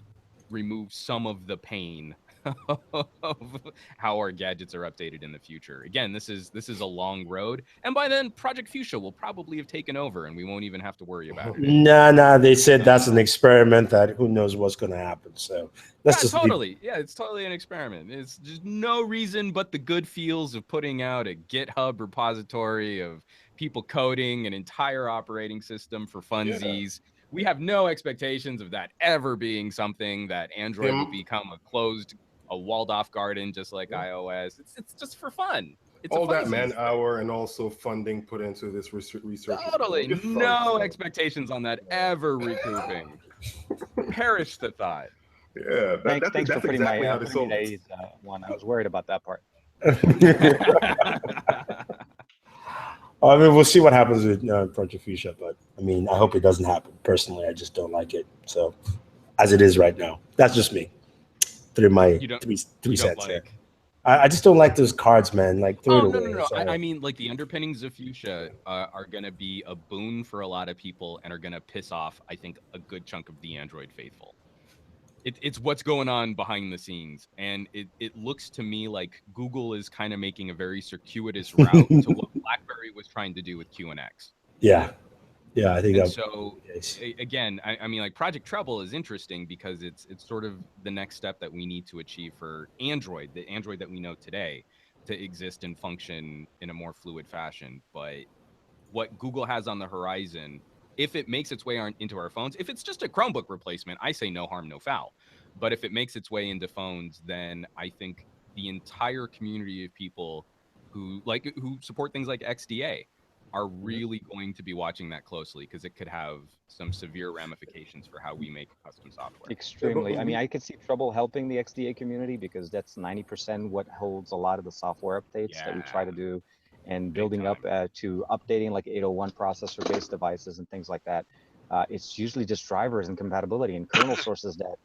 [SPEAKER 5] remove some of the pain of how our gadgets are updated in the future. Again, this is a long road, and by then Project Fuchsia will probably have taken over, and we won't even have to worry about it.
[SPEAKER 1] No, they said that's an experiment that who knows what's going to happen. So
[SPEAKER 5] it's totally an experiment. It's just no reason but the good feels of putting out a GitHub repository of people coding an entire operating system for funsies. Yeah. We have no expectations of that ever being something that Android will become a walled-off garden, just like iOS. It's just for fun. It's
[SPEAKER 4] all that man-hour and also funding put into this research.
[SPEAKER 5] Totally, no expectations on that ever recouping. Perish the thought.
[SPEAKER 4] Yeah,
[SPEAKER 2] thanks for putting exactly my days one. I was worried about that part.
[SPEAKER 1] I mean, we'll see what happens with Project Fuchsia, but I mean, I hope it doesn't happen. Personally, I just don't like it. So, as it is right now, that's just me. Through my three cents here. I just don't like those cards, man. Like throw it
[SPEAKER 5] Oh,
[SPEAKER 1] away.
[SPEAKER 5] no.
[SPEAKER 1] Sorry.
[SPEAKER 5] I mean, like the underpinnings of Fuchsia are going to be a boon for a lot of people and are going to piss off, I think, a good chunk of the Android faithful. It's what's going on behind the scenes. And it looks to me like Google is kind of making a very circuitous route to what BlackBerry was trying to do with QNX.
[SPEAKER 1] Yeah. Yeah, I think
[SPEAKER 5] And
[SPEAKER 1] that
[SPEAKER 5] so again, I mean, like Project Treble is interesting because it's sort of the next step that we need to achieve for Android, the Android that we know today, to exist and function in a more fluid fashion. But what Google has on the horizon, if it makes its way into our phones, if it's just a Chromebook replacement, I say no harm, no foul. But if it makes its way into phones, then I think the entire community of people who support things like XDA are really going to be watching that closely because it could have some severe ramifications for how we make custom software.
[SPEAKER 2] Extremely. I mean, I could see Treble helping the XDA community because that's 90% what holds a lot of the software updates that we try to do, and building up to updating like 801 processor-based devices and things like that. It's usually just drivers and compatibility and kernel sources that,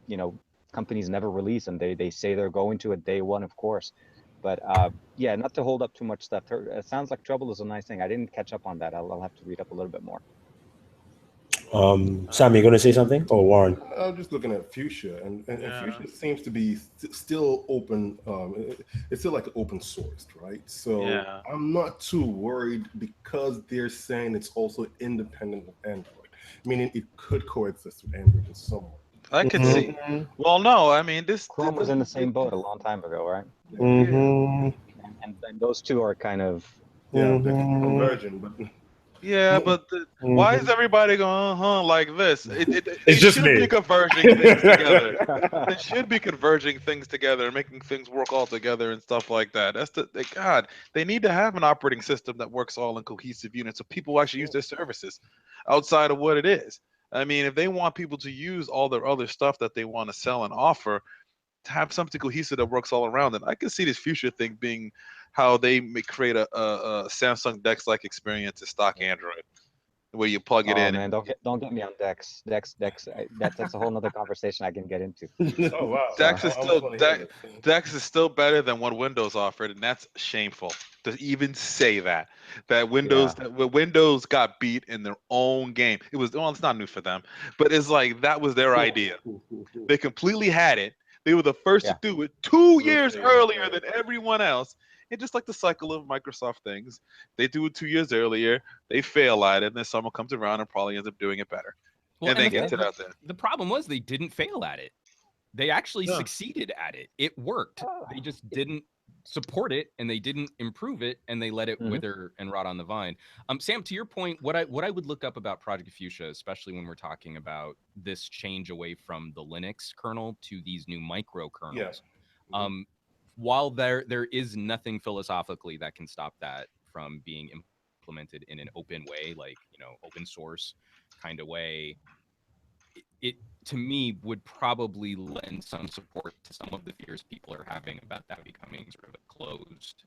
[SPEAKER 2] you know, companies never release, and they say they're going to at day one, of course. But yeah, not to hold up too much stuff. It sounds like Treble is a nice thing. I didn't catch up on that. I'll have to read up a little bit more.
[SPEAKER 1] Sam, you going to say something? Or Warren?
[SPEAKER 4] I'm just looking at Fuchsia, and Fuchsia seems to be still open. It's still like open sourced, right? So I'm not too worried because they're saying it's also independent of Android, meaning it could coexist with Android in some way.
[SPEAKER 3] I could see. Well, no, I mean
[SPEAKER 2] Chrome was in the same boat a long time ago, right?
[SPEAKER 1] Mm-hmm.
[SPEAKER 2] And those two are kind of
[SPEAKER 4] they're converging, but
[SPEAKER 3] why is everybody going like this?
[SPEAKER 1] It's just
[SPEAKER 3] should
[SPEAKER 1] me.
[SPEAKER 3] be converging things together. They should be converging things together and making things work all together and stuff like that. That's God. They need to have an operating system that works all in cohesive units so people actually use their services outside of what it is. I mean, if they want people to use all their other stuff that they want to sell and offer, to have something cohesive that works all around it. I can see this future thing being how they may create a Samsung Dex-like experience to stock Android, where you plug it in.
[SPEAKER 2] Man, don't get me on Dex. That's a whole nother conversation I can get into.
[SPEAKER 4] Oh wow,
[SPEAKER 3] Dex is still better than what Windows offered, and that's shameful to even say that. Windows got beat in their own game. It's not new for them, but it's like that was their idea. They completely had it. They were the first to do it 2 years earlier than everyone else. And just like the cycle of Microsoft things, they do it 2 years earlier, they fail at it, and then someone comes around and probably ends up doing it better.
[SPEAKER 5] Well,
[SPEAKER 3] and they get it out there.
[SPEAKER 5] The problem was they didn't fail at it. They actually succeeded at it. It worked. They just didn't support it, and they didn't improve it, and they let it wither and rot on the vine. Sam, to your point, what I would look up about Project Fuchsia, especially when we're talking about this change away from the Linux kernel to these new micro kernels, while there is nothing philosophically that can stop that from being implemented in an open way, like open source kind of way, it to me would probably lend some support to some of the fears people are having about that becoming sort of a closed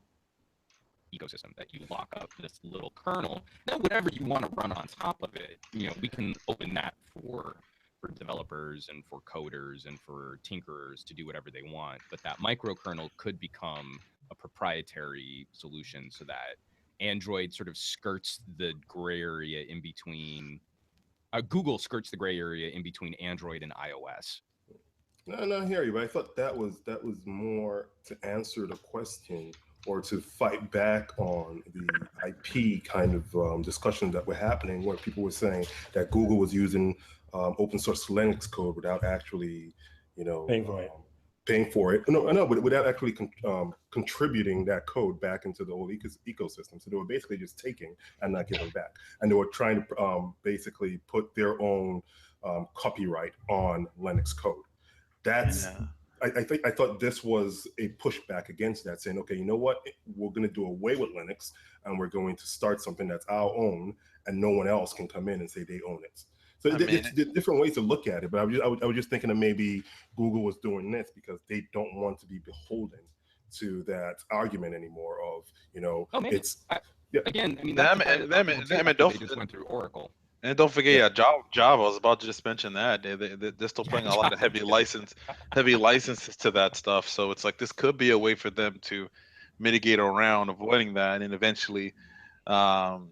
[SPEAKER 5] ecosystem, that you lock up this little kernel. Now, whatever you want to run on top of it, we can open that for developers and for coders and for tinkerers to do whatever they want. But that microkernel could become a proprietary solution so that Android sort of skirts the gray area in between. Google skirts the gray area in between Android and iOS.
[SPEAKER 4] No, I hear you, but I thought that was more to answer the question or to fight back on the IP kind of discussion that were happening, where people were saying that Google was using open source Linux code without actually, paying for it. No, but without actually contributing that code back into the whole ecosystem. So they were basically just taking and not giving back, and they were trying to basically put their own copyright on Linux code. That's I thought this was a pushback against that, saying, okay, you know what, we're going to do away with Linux and we're going to start something that's our own, and no one else can come in and say they own it. So it's different ways to look at it, but I was just thinking that maybe Google was doing this because they don't want to be beholden to that argument anymore of,
[SPEAKER 5] again, I mean,
[SPEAKER 3] they just went through Oracle. And don't forget, yeah, Java. I was about to just mention that they're still putting a lot of heavy licenses to that stuff. So it's like this could be a way for them to mitigate around avoiding that, and eventually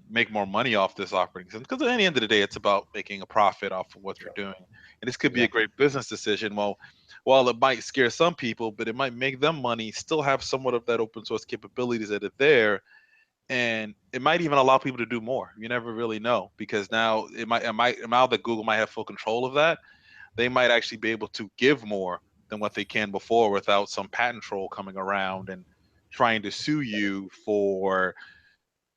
[SPEAKER 3] make more money off this operating system. Because at the end of the day, it's about making a profit off of what you're doing, and this could be a great business decision. Well, while it might scare some people, but it might make them money, still have somewhat of that open source capabilities that are there, and it might even allow people to do more. You never really know, because now now that Google might have full control of that, they might actually be able to give more than what they can before without some patent troll coming around and trying to sue you for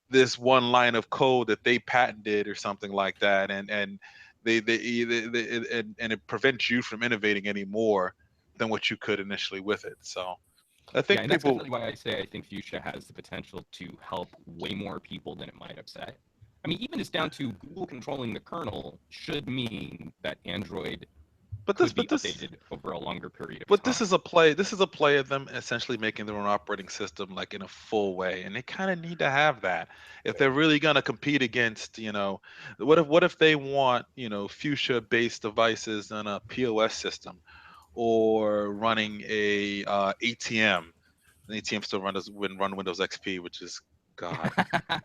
[SPEAKER 3] this one line of code that they patented or something like that, and it prevents you from innovating any more than what you could initially with it. So I think
[SPEAKER 5] and that's
[SPEAKER 3] people.
[SPEAKER 5] definitely why I say I think Fuchsia has the potential to help way more people than it might upset. I mean, even just down to Google controlling the kernel should mean that Android could be updated over a longer period of time.
[SPEAKER 3] But this is a play. This is a play of them essentially making their own operating system, like in a full way, and they kind of need to have that if they're really gonna compete against, what if they want, Fuchsia-based devices on a POS system, or running a ATM. The ATM still run Windows XP, which is God.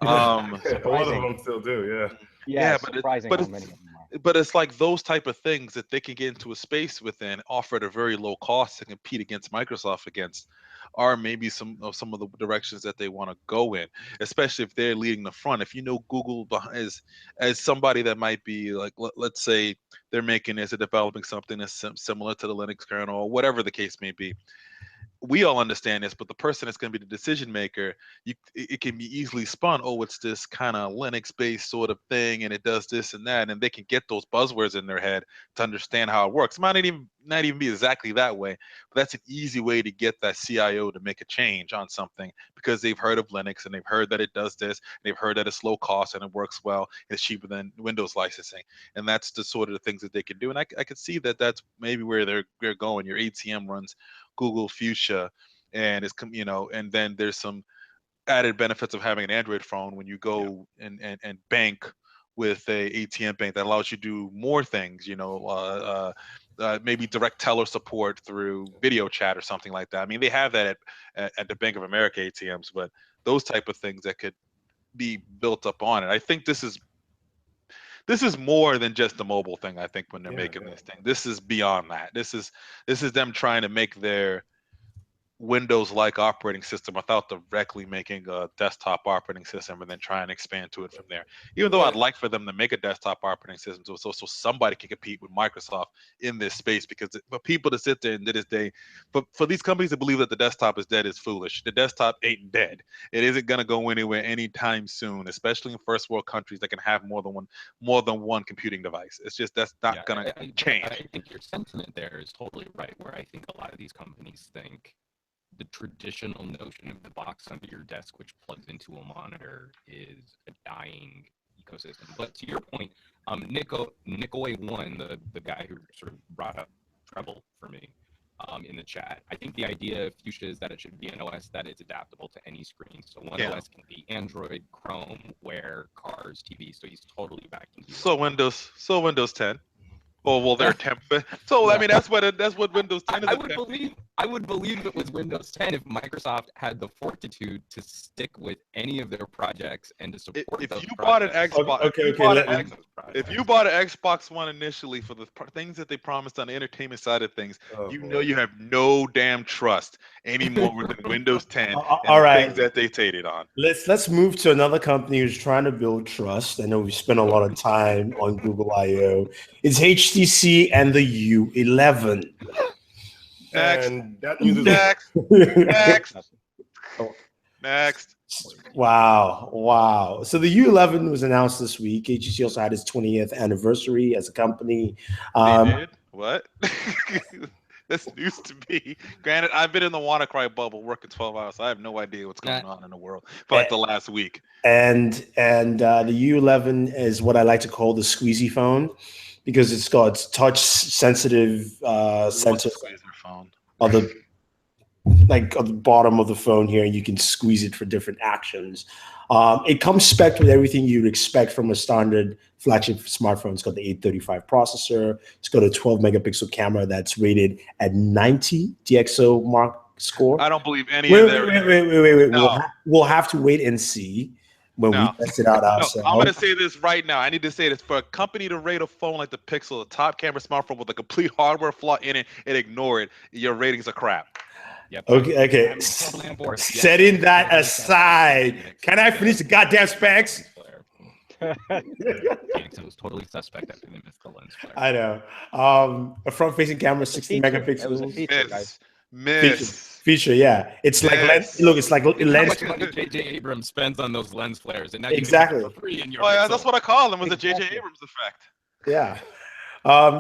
[SPEAKER 4] A lot of them still do,
[SPEAKER 2] Yeah, surprising how many of them are.
[SPEAKER 3] But it's like those type of things that they can get into a space within, offer at a very low cost to compete against Microsoft against, are maybe some of the directions that they want to go in, especially if they're leading the front. If Google as somebody that might be like, let's say they're making this or developing something that's similar to the Linux kernel or whatever the case may be. We all understand this, but the person that's going to be the decision maker, it can be easily spun. Oh, it's this kind of Linux-based sort of thing, and it does this and that, and they can get those buzzwords in their head to understand how it works. It might not even be exactly that way, but that's an easy way to get that CIO to make a change on something, because they've heard of Linux and they've heard that it does this, and they've heard that it's low cost and it works well, and it's cheaper than Windows licensing, and that's the sort of the things that they can do. And I could see that that's maybe where they're going. Your ATM runs Google Fuchsia, and and then there's some added benefits of having an Android phone when you go and bank with a ATM bank that allows you to do more things, maybe direct teller support through video chat or something like that. I mean, they have that at the Bank of America ATMs, but those type of things that could be built up on it. I think this is more than just the mobile thing. I think when they're making this thing, this is beyond that. This is them trying to make their Windows-like operating system without directly making a desktop operating system and then try and expand to it from there. Even though I'd like for them to make a desktop operating system so somebody can compete with Microsoft in this space, because for people to sit there and to this day, but for these companies to believe that the desktop is dead is foolish. The desktop ain't dead. It isn't going to go anywhere anytime soon, especially in first world countries that can have more than one computing device. It's just that's not going to change.
[SPEAKER 5] I think your sentiment there is totally right, where I think a lot of these companies think the traditional notion of the box under your desk, which plugs into a monitor, is a dying ecosystem. But to your point, Nikolay1, the guy who sort of brought up Treble for me in the chat, I think the idea of Fuchsia is that it should be an OS that is adaptable to any screen. So one OS can be Android, Chrome, Wear, cars, TV. So he's totally backing you.
[SPEAKER 3] So Windows 10. Oh well, they're template. So I mean, that's what Windows 10 is.
[SPEAKER 5] I would believe it was Windows 10 if Microsoft had the fortitude to stick with any of their projects and to support those projects.
[SPEAKER 3] If you bought an Xbox One initially for the things that they promised on the entertainment side of things, you have no damn trust anymore with Windows 10 and the things that they stated on.
[SPEAKER 1] Let's move to another company who's trying to build trust. I know we spent a lot of time on Google I/O. It's HTC and the U11.
[SPEAKER 3] Next.
[SPEAKER 1] Wow. So the U11 was announced this week. HTC also had its 20th anniversary as a company.
[SPEAKER 3] They did? What? That's news to me. Granted, I've been in the WannaCry bubble working 12 hours, so I have no idea what's going on in the world for like the last week.
[SPEAKER 1] And the U11 is what I like to call the squeezy phone, because it's got touch sensitive sensors. like on the bottom of the phone here, and you can squeeze it for different actions. It comes spec'd with everything you'd expect from a standard flagship smartphone. It's got the 835 processor. It's got a 12 megapixel camera that's rated at 90 DxO mark score.
[SPEAKER 3] I don't believe any of that.
[SPEAKER 1] Wait.
[SPEAKER 3] No.
[SPEAKER 1] We'll have to wait and see when we test it out ourselves.
[SPEAKER 3] I'm going to say this right now. I need to say this. For a company to rate a phone like the Pixel, a top camera smartphone with a complete hardware flaw in it, and ignore it, your ratings are crap.
[SPEAKER 5] Yep.
[SPEAKER 1] Okay.
[SPEAKER 5] I'm totally on board.
[SPEAKER 1] Setting that aside, can I finish the goddamn specs?
[SPEAKER 5] It was totally suspect after they missed the lens flare.
[SPEAKER 1] I know. A front-facing camera, 60 megapixels.
[SPEAKER 2] It was a feature, guys.
[SPEAKER 1] Feature, yeah. It's like lens. Look, it's like
[SPEAKER 5] How
[SPEAKER 1] lens.
[SPEAKER 5] much money J.J. Abrams spends on those lens flares, and now
[SPEAKER 1] Exactly.
[SPEAKER 5] you get it for free in your
[SPEAKER 3] Well, yeah,
[SPEAKER 5] Pixel.
[SPEAKER 3] that's what I call them. Was the J.J. Abrams effect?
[SPEAKER 1] Yeah.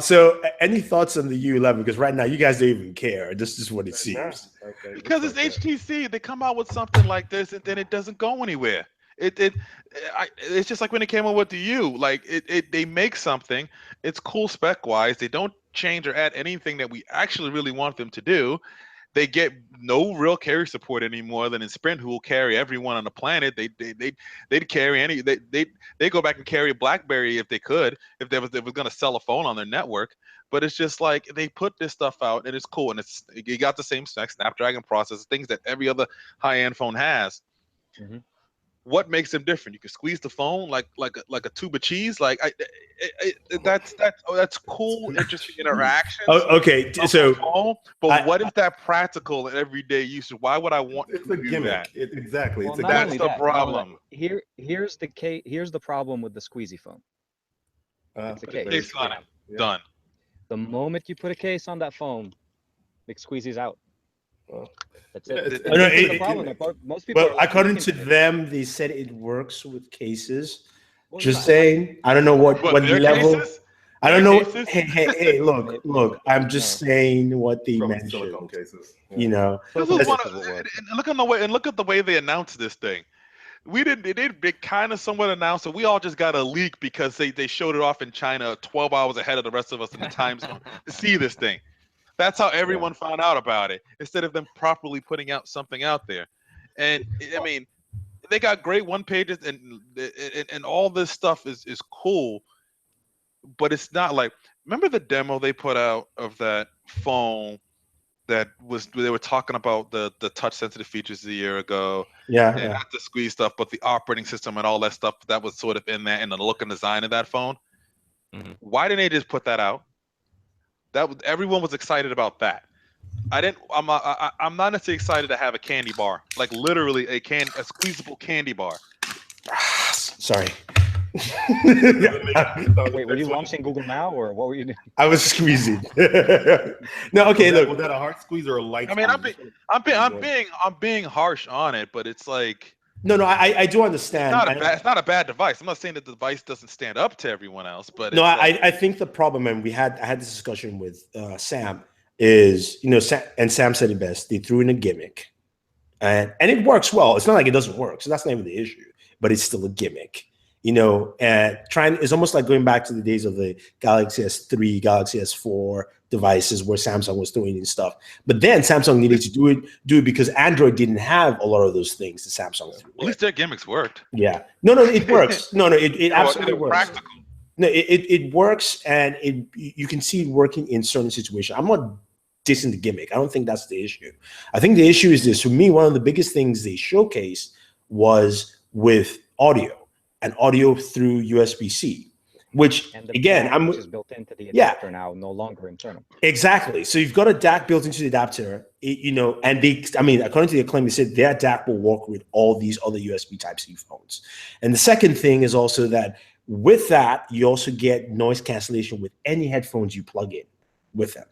[SPEAKER 1] So any thoughts on the U11? Because right now you guys don't even care. This is what it seems.
[SPEAKER 4] Okay,
[SPEAKER 3] Because it's HTC. They come out with something like this, and then it doesn't go anywhere. It's just like when they came out with the U. Like they make something. It's cool spec wise. They don't change or add anything that we actually really want them to do. They get no real carrier support anymore than in Sprint, who will carry everyone on the planet. They'd carry any. They go back and carry a BlackBerry if they could, if they was going to sell a phone on their network. But it's just like they put this stuff out and it's cool, and you got the same specs, Snapdragon processors, things that every other high-end phone has.
[SPEAKER 2] Mm-hmm.
[SPEAKER 3] What makes them different? You can squeeze the phone like a tube of cheese. Like that's cool, interesting interaction.
[SPEAKER 1] Okay, so
[SPEAKER 3] but what is that practical and everyday use? Why would I want
[SPEAKER 4] It's
[SPEAKER 3] to
[SPEAKER 4] a
[SPEAKER 3] do
[SPEAKER 4] gimmick.
[SPEAKER 3] that?
[SPEAKER 4] Exactly.
[SPEAKER 2] Well,
[SPEAKER 4] It's a
[SPEAKER 2] not
[SPEAKER 3] That's
[SPEAKER 2] only
[SPEAKER 3] the
[SPEAKER 2] that,
[SPEAKER 3] problem.
[SPEAKER 2] Here's the problem with the squeezy phone. It's a case.
[SPEAKER 3] Case on it. Done.
[SPEAKER 2] The moment you put a case on that phone, it squeezes out.
[SPEAKER 4] Well,
[SPEAKER 2] That's
[SPEAKER 4] yeah,
[SPEAKER 2] it.
[SPEAKER 4] it's
[SPEAKER 2] The problem that most people.
[SPEAKER 1] Well,
[SPEAKER 2] are
[SPEAKER 1] according
[SPEAKER 2] looking
[SPEAKER 1] to
[SPEAKER 2] at it.
[SPEAKER 1] them, they said it works with cases.
[SPEAKER 2] Well,
[SPEAKER 1] Just
[SPEAKER 2] yeah.
[SPEAKER 1] saying. I don't know what
[SPEAKER 3] their
[SPEAKER 1] level.
[SPEAKER 3] cases?
[SPEAKER 1] I don't
[SPEAKER 3] Their
[SPEAKER 1] know.
[SPEAKER 3] cases?
[SPEAKER 1] Hey, look. I'm just saying what they
[SPEAKER 4] from
[SPEAKER 1] mentioned.
[SPEAKER 4] silicone cases. Yeah.
[SPEAKER 1] You know,
[SPEAKER 3] This
[SPEAKER 2] Silicone
[SPEAKER 3] is one
[SPEAKER 2] cases
[SPEAKER 3] of,
[SPEAKER 2] will work.
[SPEAKER 3] and look at the way they announced this thing. They kind of somewhat announced it. We all just got a leak because they showed it off in China 12 hours ahead of the rest of us in the time zone to see this thing. That's how everyone found out about it, instead of them properly putting out something out there. And I mean, they got great one pages and all this stuff is cool, but it's not like, remember the demo they put out of that phone that they were talking about the touch sensitive features a year ago.
[SPEAKER 1] yeah.
[SPEAKER 3] And not the squeeze stuff, but the operating system and all that stuff that was sort of in there, and the look and design of that phone.
[SPEAKER 5] Mhm.
[SPEAKER 3] Why didn't they just put that out? Everyone was excited about that. I'm not necessarily excited to have a candy bar, like literally a squeezable candy bar.
[SPEAKER 1] Sorry.
[SPEAKER 2] Wait, were you launching Google Now, or what were you doing?
[SPEAKER 1] I was squeezing. No, okay,
[SPEAKER 4] Was
[SPEAKER 1] look.
[SPEAKER 4] that a hard squeeze or a light
[SPEAKER 3] I mean,
[SPEAKER 4] squeeze?
[SPEAKER 3] I'm being harsh on it, but it's like
[SPEAKER 1] No, I do understand.
[SPEAKER 3] it's not a bad device. I'm not saying that the device doesn't stand up to everyone else, but
[SPEAKER 1] No,
[SPEAKER 3] it's like,
[SPEAKER 1] I think the problem, and I had this discussion with Sam, is Sam said it best. They threw in a gimmick, and it works well. It's not like it doesn't work, so that's not even the issue. But it's still a gimmick, And it's almost like going back to the days of the Galaxy S3, Galaxy S4 devices where Samsung was throwing in stuff. But then Samsung needed to do it because Android didn't have a lot of those things that Samsung threw.
[SPEAKER 3] at least their gimmicks worked.
[SPEAKER 1] Yeah. No, it works. No, it absolutely works.
[SPEAKER 3] Practical.
[SPEAKER 1] No, it works, and you can see it working in certain situations. I'm not dissing the gimmick. I don't think that's the issue. I think the issue is this. For me, one of the biggest things they showcased was with audio and audio through USB-C, which
[SPEAKER 2] And the
[SPEAKER 1] again,
[SPEAKER 2] DAC, which is built into the adapter now, no longer internal.
[SPEAKER 1] Exactly. So you've got a DAC built into the adapter, and according to their claim, they said their DAC will work with all these other USB Type-C phones. And the second thing is also that with that, you also get noise cancellation with any headphones you plug in with them.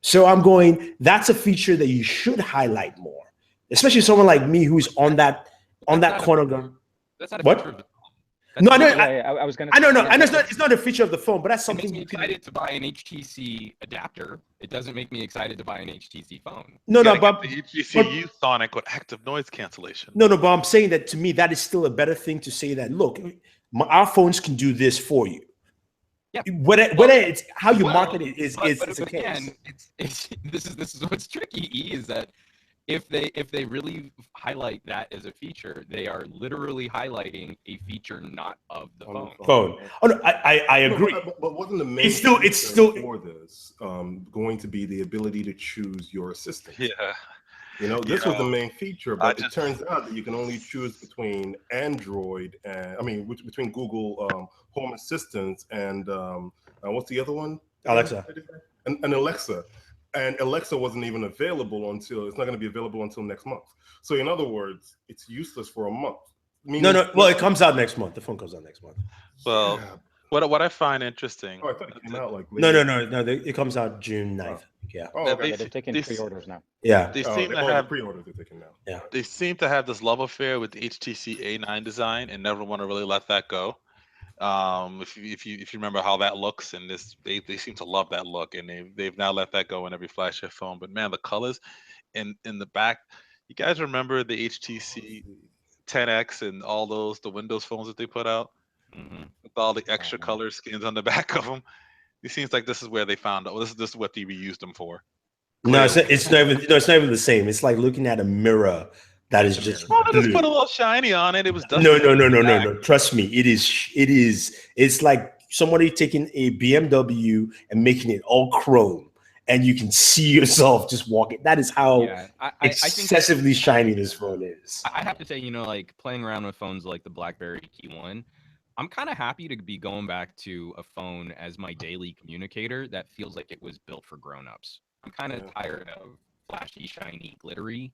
[SPEAKER 1] So I'm going, that's a feature that you should highlight more, especially someone like me who's on that corner going,
[SPEAKER 5] That's not a
[SPEAKER 1] what?
[SPEAKER 5] feature of the phone.
[SPEAKER 1] No, I know.
[SPEAKER 2] I was going to.
[SPEAKER 1] I know. I know it's not a feature of the phone, but that's
[SPEAKER 5] It makes
[SPEAKER 1] something
[SPEAKER 5] me
[SPEAKER 1] you can.
[SPEAKER 5] excited to buy an HTC adapter. It doesn't make me excited to buy an HTC phone.
[SPEAKER 1] No,
[SPEAKER 3] Gotta
[SPEAKER 1] but
[SPEAKER 3] get the HTC U Sonic with active noise cancellation.
[SPEAKER 1] No, but I'm saying that to me, that is still a better thing to say that, look, our phones can do this for you.
[SPEAKER 5] Yeah.
[SPEAKER 1] Whether it's how you market it is
[SPEAKER 5] but
[SPEAKER 1] a case.
[SPEAKER 5] again, this is what's tricky, is that if they really highlight that as a feature, they are literally highlighting a feature not of the phone.
[SPEAKER 1] Phone. Oh no, I agree.
[SPEAKER 4] No, but wasn't the main
[SPEAKER 1] It's still
[SPEAKER 4] feature for this going to be the ability to choose your assistant?
[SPEAKER 3] Yeah.
[SPEAKER 4] You know, this was the main feature, but it turns out that you can only choose between Android and between Google Home Assistants and what's the other one?
[SPEAKER 1] Alexa.
[SPEAKER 4] And Alexa. And Alexa wasn't even available until it's not going to be available until next month. So in other words, it's useless for a month.
[SPEAKER 1] No. Well, it comes out next month. The phone comes out next month.
[SPEAKER 3] Well, what I find interesting.
[SPEAKER 4] Oh, I thought it came out like
[SPEAKER 1] No. It comes out June 9th. Yeah.
[SPEAKER 4] Oh, okay.
[SPEAKER 2] Yeah, they're taking pre-orders now.
[SPEAKER 1] Yeah.
[SPEAKER 3] They seem to have
[SPEAKER 4] pre-orders they're taking now.
[SPEAKER 1] Yeah.
[SPEAKER 3] They seem to have this love affair with the HTC A9 design and never want to really let that go. If you remember how that looks, and they seem to love that look, and they've now let that go in every flagship phone. But man, the colors in the back, you guys remember the HTC 10X and all the Windows phones that they put out with all the extra color skins on the back of them? It seems like this is where they found out. This is what they reused them for.
[SPEAKER 1] No, it's not even the same. It's like looking at a mirror that is just.
[SPEAKER 3] Oh, they just put a little shiny on it. It was dusty.
[SPEAKER 1] No. Trust me, it is. It's like somebody taking a BMW and making it all chrome, and you can see yourself just walking. That is how excessively shiny this phone is.
[SPEAKER 5] I have to say, like playing around with phones like the BlackBerry Key1, I'm kind of happy to be going back to a phone as my daily communicator that feels like it was built for grown-ups. I'm kind of tired of flashy, shiny, glittery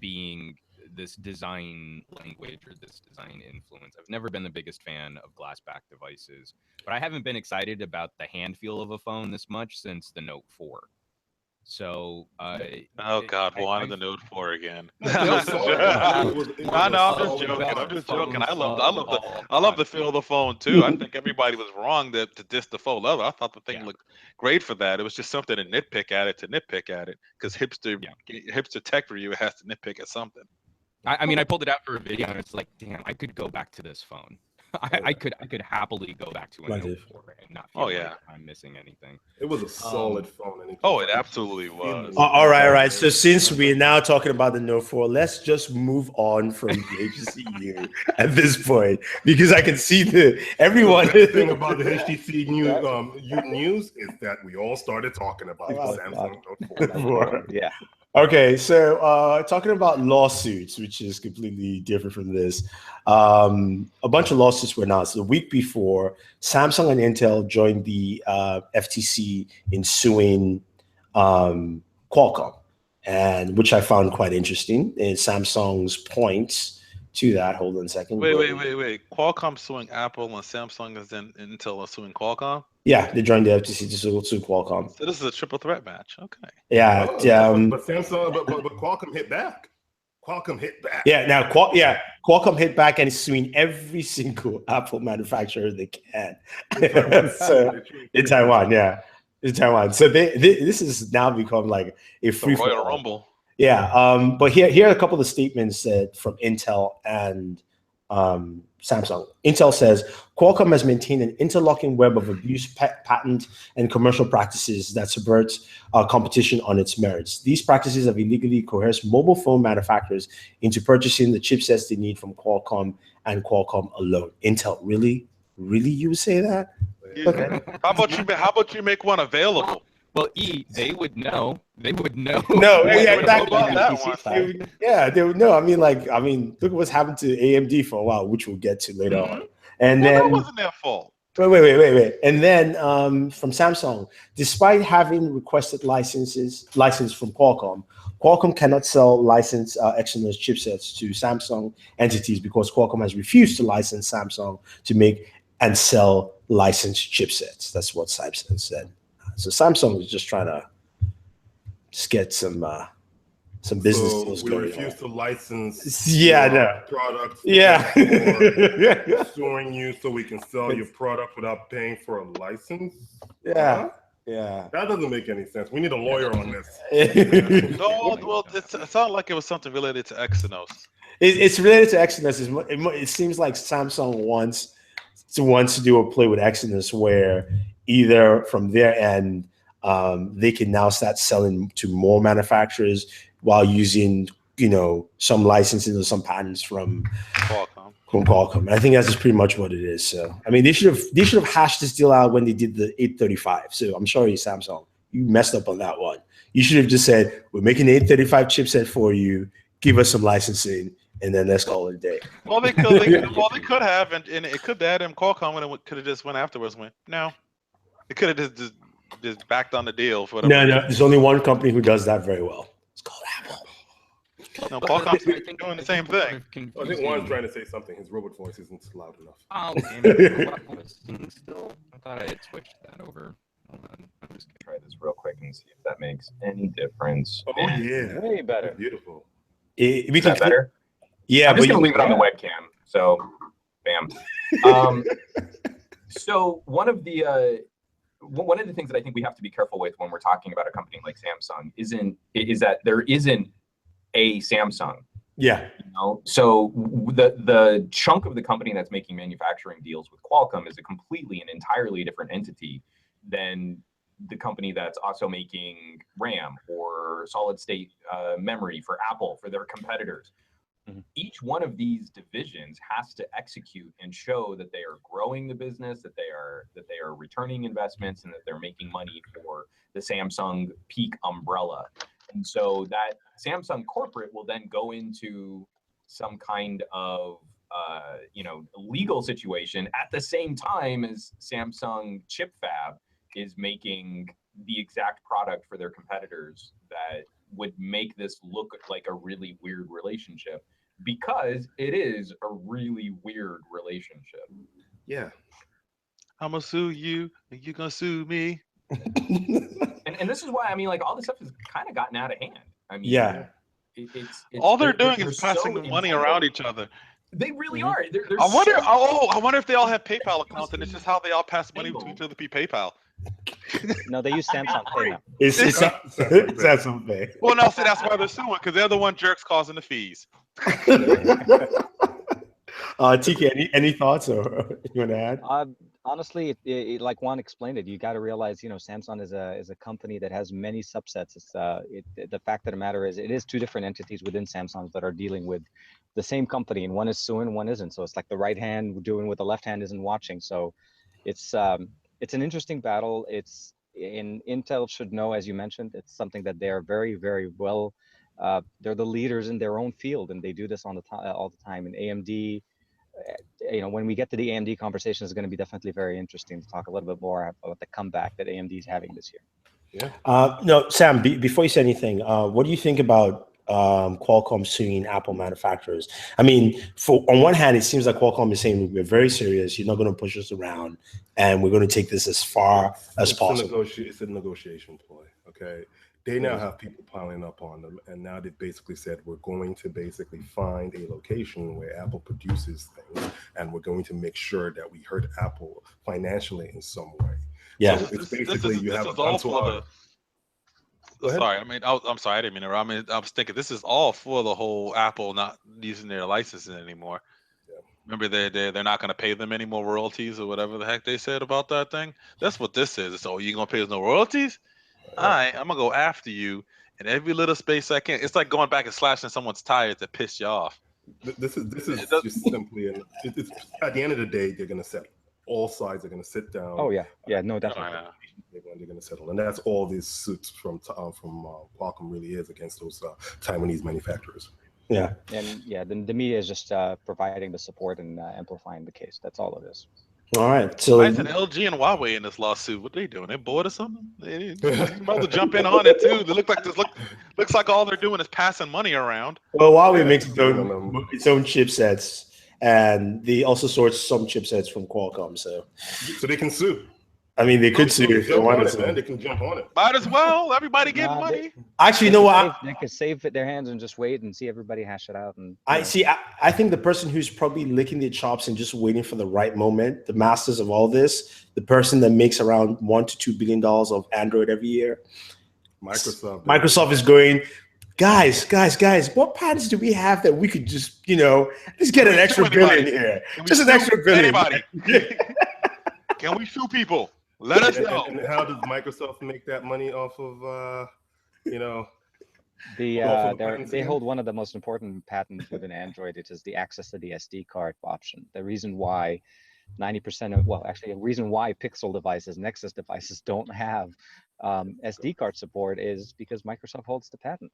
[SPEAKER 5] being this design language or this design influence. I've never been the biggest fan of glass back devices, but I haven't been excited about the hand feel of a phone this much since the Note 4. So,
[SPEAKER 3] oh God, wanted the Note 4 again.
[SPEAKER 4] I'm
[SPEAKER 3] just joking. I love the feel of the phone too. I think everybody was wrong to diss the faux leather. I thought the thing looked great for that. It was just something to nitpick at it because hipster tech review has to nitpick at something.
[SPEAKER 5] I pulled it out for a video and it's like, damn, I could go back to this phone. I could happily go back to a Note 4 and not feel like I'm missing anything.
[SPEAKER 4] It was a solid phone.
[SPEAKER 3] It absolutely was.
[SPEAKER 1] All right. So since we're now talking about the Note 4, let's just move on from the HTC U at this point, because I can see everyone.
[SPEAKER 4] The thing about the HTC U news is that we all started talking about the Samsung Note 4.
[SPEAKER 1] Yeah. Okay, so talking about lawsuits, which is completely different from this. A bunch of lawsuits were announced. The week before, Samsung and Intel joined the FTC in suing Qualcomm, and which I found quite interesting. And Samsung's points to that. Hold on a second.
[SPEAKER 3] Wait. Qualcomm suing Apple and Samsung is then Intel is suing Qualcomm?
[SPEAKER 1] Yeah, they joined the FTC to sue Qualcomm.
[SPEAKER 3] So this is a triple threat match. Okay.
[SPEAKER 1] Yeah.
[SPEAKER 4] But Samsung, but Qualcomm hit back.
[SPEAKER 1] Yeah, now Qualcomm hit back and is suing every single Apple manufacturer they can. In Taiwan, in Taiwan. So this has now become like a free
[SPEAKER 3] Royal Rumble.
[SPEAKER 1] Yeah, but here are a couple of statements from Intel and Samsung. Intel says Qualcomm has maintained an interlocking web of abuse, patent, and commercial practices that subverts competition on its merits. These practices have illegally coerced mobile phone manufacturers into purchasing the chipsets they need from Qualcomm and Qualcomm alone. Intel, really, you say that?
[SPEAKER 3] Yeah. Okay. How about you make one available?
[SPEAKER 5] Well, they would know. They would know.
[SPEAKER 1] No, exactly. Yeah, they would know. I mean, look at what's happened to AMD for a while, which we'll get to later on. And then
[SPEAKER 3] that wasn't their fault.
[SPEAKER 1] Wait. And then from Samsung, despite having requested license from Qualcomm, Qualcomm cannot sell licensed Exynos chipsets to Samsung entities because Qualcomm has refused to license Samsung to make and sell licensed chipsets. That's what Samsung said. So Samsung is just trying to get some business deals going.
[SPEAKER 4] We refuse to license products.
[SPEAKER 1] Yeah.
[SPEAKER 4] Suing you so we can sell your product without paying for a license.
[SPEAKER 1] Yeah.
[SPEAKER 4] That doesn't make any sense. We need a lawyer on this.
[SPEAKER 3] No, well, it sounded like it was something related to Exynos.
[SPEAKER 1] It's related to Exynos. It seems like Samsung wants to do a play with Exynos where either from their end, they can now start selling to more manufacturers, while using, some licenses or some patents from Qualcomm. And I think that's just pretty much what it is. So, I mean, they should have hashed this deal out when they did the 835. So I'm sorry, Samsung, you messed up on that one. You should have just said, we're making the 835 chipset for you. Give us some licensing, and then let's call it a day.
[SPEAKER 3] Well, they could have, and it could have had Qualcomm, and it could have just went afterwards. No, it could have just backed on the deal for whatever.
[SPEAKER 1] No, there's only one company who does that very well. It's called Apple.
[SPEAKER 3] No, Qualcomm's doing the same thing.
[SPEAKER 4] I think Juan's trying to say something. His robot voice isn't loud enough.
[SPEAKER 5] Oh, damn it. Still, I thought I had switched that over. Hold on. I'm just gonna try this real quick and see if that makes any difference.
[SPEAKER 4] Oh yeah,
[SPEAKER 2] way better.
[SPEAKER 4] Beautiful.
[SPEAKER 5] Is that better?
[SPEAKER 1] Yeah,
[SPEAKER 5] I'm just gonna leave it on the webcam. So, bam. So one of the things that I think we have to be careful with when we're talking about a company like Samsung is that there isn't a Samsung.
[SPEAKER 1] Yeah.
[SPEAKER 5] So the chunk of the company that's making manufacturing deals with Qualcomm is a completely and entirely different entity than the company that's also making RAM or solid state memory for Apple, for their competitors. Mm-hmm. Each one of these divisions has to execute and show that they are growing the business, that they are returning investments, and that they're making money for the Samsung peak umbrella. And so that Samsung corporate will then go into some kind of legal situation at the same time as Samsung chip fab is making the exact product for their competitors that would make this look like a really weird relationship, because it is a really weird relationship.
[SPEAKER 4] Yeah.
[SPEAKER 3] I'm gonna sue you, and you're gonna sue me.
[SPEAKER 5] And this is why, I mean, like, all this stuff has kind of gotten out of hand. I mean,
[SPEAKER 1] yeah,
[SPEAKER 5] it's
[SPEAKER 3] all they're doing is passing the money around each other.
[SPEAKER 5] They really are. They're
[SPEAKER 3] I wonder if they all have PayPal accounts, and it's just how they all pass money to each other through PayPal.
[SPEAKER 2] No, they use Samsung Pay now.
[SPEAKER 1] It's Samsung Pay.
[SPEAKER 3] Well, no, see, that's why they're suing, because they're the one jerks causing the fees.
[SPEAKER 1] TK, any thoughts or you want to add?
[SPEAKER 2] Honestly, like Juan explained it, you got to realize, Samsung is a company that has many subsets. It's the fact of the matter is, it is two different entities within Samsung that are dealing with the same company, and one is suing, one isn't. So it's like the right hand doing what the left hand isn't watching. So it's an interesting battle. Intel should know, as you mentioned, it's something that they are very, very well. They're the leaders in their own field, and they do this all the time. And AMD. When we get to the AMD conversation, it's going to be definitely very interesting to talk a little bit more about the comeback that AMD is having this year.
[SPEAKER 4] Yeah.
[SPEAKER 1] No, Sam, before you say anything, what do you think about Qualcomm suing Apple manufacturers? I mean, on one hand, it seems like Qualcomm is saying we're very serious. You're not going to push us around, and we're going to take this as far as possible.
[SPEAKER 4] It's a negotiation ploy. Okay. They now have people piling up on them, and now they basically said, we're going to basically find a location where Apple produces things, and we're going to make sure that we hurt Apple financially in some way.
[SPEAKER 1] Yeah.
[SPEAKER 4] So it's basically you have a bunch of...
[SPEAKER 3] Sorry, I'm sorry, I didn't mean to. I was thinking this is all for the whole Apple not using their licenses anymore. Yeah. Remember, they're not going to pay them any more royalties or whatever the heck they said about that thing. That's what this is. So you're going to pay us no royalties? All right, I'm gonna go after you in every little space I can. It's like going back and slashing someone's tires that pissed you off.
[SPEAKER 4] This is just simply, it's at the end of the day, they're gonna settle. All sides are gonna sit down.
[SPEAKER 2] Oh yeah, no, definitely.
[SPEAKER 4] They're gonna settle, and that's all these suits from Qualcomm really is against those Taiwanese manufacturers.
[SPEAKER 1] Yeah,
[SPEAKER 2] and the media is just providing the support and amplifying the case. That's all it is.
[SPEAKER 1] All right. So
[SPEAKER 3] why is an LG and Huawei in this lawsuit? What are they doing? They bored or something? They might as well jump in on it too. They looks like all they're doing is passing money around.
[SPEAKER 1] Well, Huawei makes its own chipsets, and they also source some chipsets from Qualcomm. So
[SPEAKER 4] they can sue.
[SPEAKER 1] I mean, they could sue if they wanted to.
[SPEAKER 4] They can jump on it.
[SPEAKER 3] Might as well. Everybody getting money.
[SPEAKER 1] Actually, you know what?
[SPEAKER 2] They could save their hands and just wait and see everybody hash it out. And
[SPEAKER 1] I think the person who's probably licking their chops and just waiting for the right moment, the masters of all this, the person that makes around $1 to $2 billion of Android every year, Microsoft is going, guys, what patents do we have that we could just, just get an extra billion here? Just an extra billion.
[SPEAKER 3] Anybody? Can we sue people? Let us know.
[SPEAKER 4] And how does Microsoft make that money off of,
[SPEAKER 2] They hold one of the most important patents within Android. It is the access to the SD card option. The reason why 90% of, well, actually, a reason why Pixel devices, Nexus devices don't have SD card support is because Microsoft holds the patent.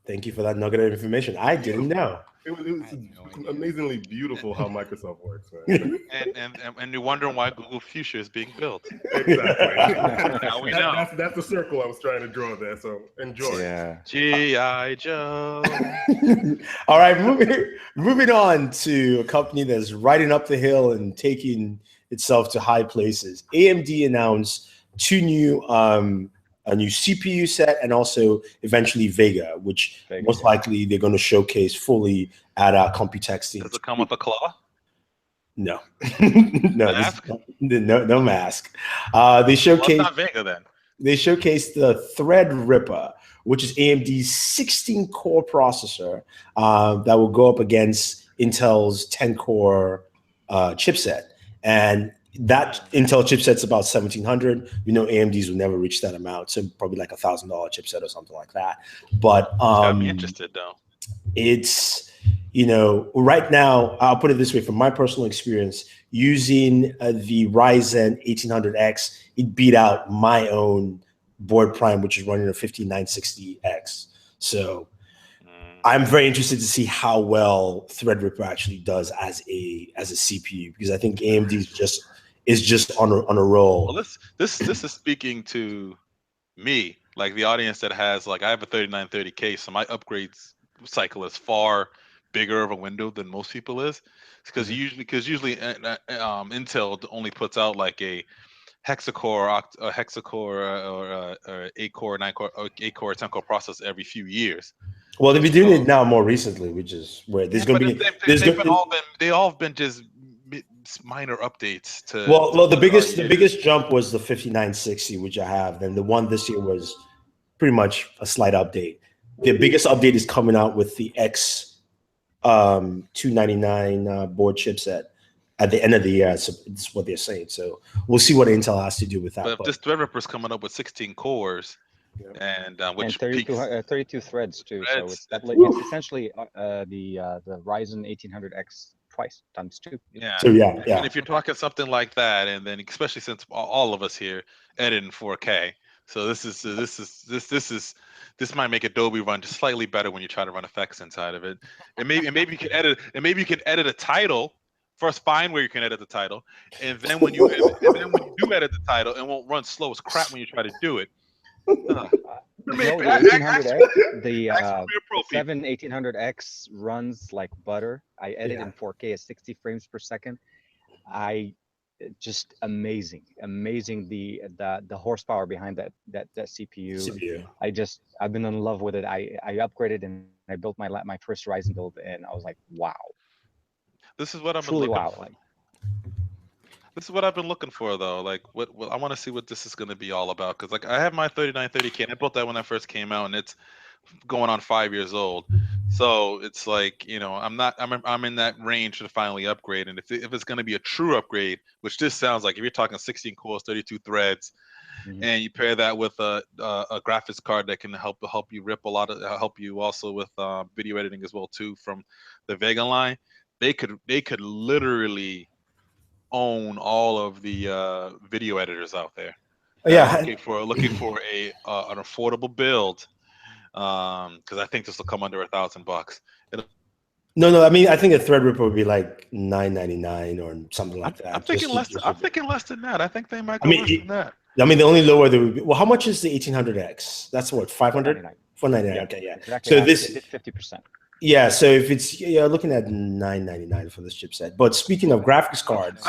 [SPEAKER 1] Thank you for that nugget of information. I didn't know.
[SPEAKER 4] It was amazingly beautiful how Microsoft works, man.
[SPEAKER 3] and you're wondering why Google Fuchsia is being built.
[SPEAKER 4] Exactly.
[SPEAKER 3] Now we know.
[SPEAKER 4] That's the circle I was trying to draw there. So enjoy.
[SPEAKER 2] Yeah.
[SPEAKER 3] G.I. Joe.
[SPEAKER 1] All right, moving on to a company that's riding up the hill and taking itself to high places. AMD announced a new CPU set, and also eventually Vega, which most likely they're going to showcase fully at Computex.
[SPEAKER 3] Does it come with a claw?
[SPEAKER 1] No, no mask. They showcased.
[SPEAKER 3] Well, not Vega then.
[SPEAKER 1] They showcased the Threadripper, which is AMD's 16-core processor that will go up against Intel's 10-core chipset, and that Intel chipset's about 1,700. You know, AMD's will never reach that amount, so probably like $1,000 chipset or something like that. But
[SPEAKER 3] I'd be interested though.
[SPEAKER 1] It's, you know, right now, I'll put it this way: from my personal experience, using the Ryzen 1800X, it beat out my own board prime, which is running a 5960X. So I'm very interested to see how well Threadripper actually does as a CPU, because I think AMD is just on a roll.
[SPEAKER 3] Well, this is speaking to me, like the audience that has, like, I have a 3930K, so my upgrades cycle is far bigger of a window than most people is, because usually Intel only puts out like a hexacore, or 8-core, 9-core, 8-core, 10-core process every few years.
[SPEAKER 1] Well, they've been doing it now more recently, which is where there's going to be.
[SPEAKER 3] They all have been just minor updates to.
[SPEAKER 1] Well, the biggest jump was the 5960, which I have. Then the one this year was pretty much a slight update. The biggest update is coming out with the X 299 board chipset at the end of the year. So it's what they're saying. So we'll see what Intel has to do with that.
[SPEAKER 3] But this Threadripper is coming up with 16 cores. And which
[SPEAKER 2] 32 threads too. Threads. So it's essentially the Ryzen 1800X twice times 2.
[SPEAKER 3] Yeah.
[SPEAKER 1] So yeah.
[SPEAKER 3] And if you're talking something like that, and then especially since all of us here edit in 4K, so this might make Adobe run just slightly better when you try to run effects inside of it. And maybe you can edit a title. First, find where you can edit the title, and then when you do edit the title, it won't run slow as crap when you try to do it.
[SPEAKER 2] The 7 1800X runs like butter. I edit in 4K at 60 frames per second. Just amazing the horsepower behind that CPU. I've been in love with it. I upgraded and I built my first Ryzen build, and I was like, wow.
[SPEAKER 3] This is what I'm
[SPEAKER 2] truly wow.
[SPEAKER 3] This is what I've been looking for, though. Like, what I want to see what this is going to be all about, because like I have my 3930K, and I built that when that first came out, and it's going on 5 years old. So it's like, you know, I'm in that range to finally upgrade, and if it's going to be a true upgrade, which this sounds like, if you're talking 16 cores, 32 threads, and you pair that with a graphics card that can help you rip a lot of, help you also with video editing as well too from the Vega line, they could literally own all of the video editors out there.
[SPEAKER 1] Yeah,
[SPEAKER 3] looking for an affordable build, because I think this will come under $1,000.
[SPEAKER 1] No. I mean, I think a Threadripper would be like $999 or something like that.
[SPEAKER 3] I'm thinking less than that. I think they might go less than that.
[SPEAKER 1] I mean, the only lower there would be. Well, how much is the 1800X? That's what, 500? $499. Okay, yeah.
[SPEAKER 2] Exactly.
[SPEAKER 1] So this
[SPEAKER 2] 50%.
[SPEAKER 1] Yeah, so if it's, you're looking at $999 for this chipset. But speaking of graphics cards,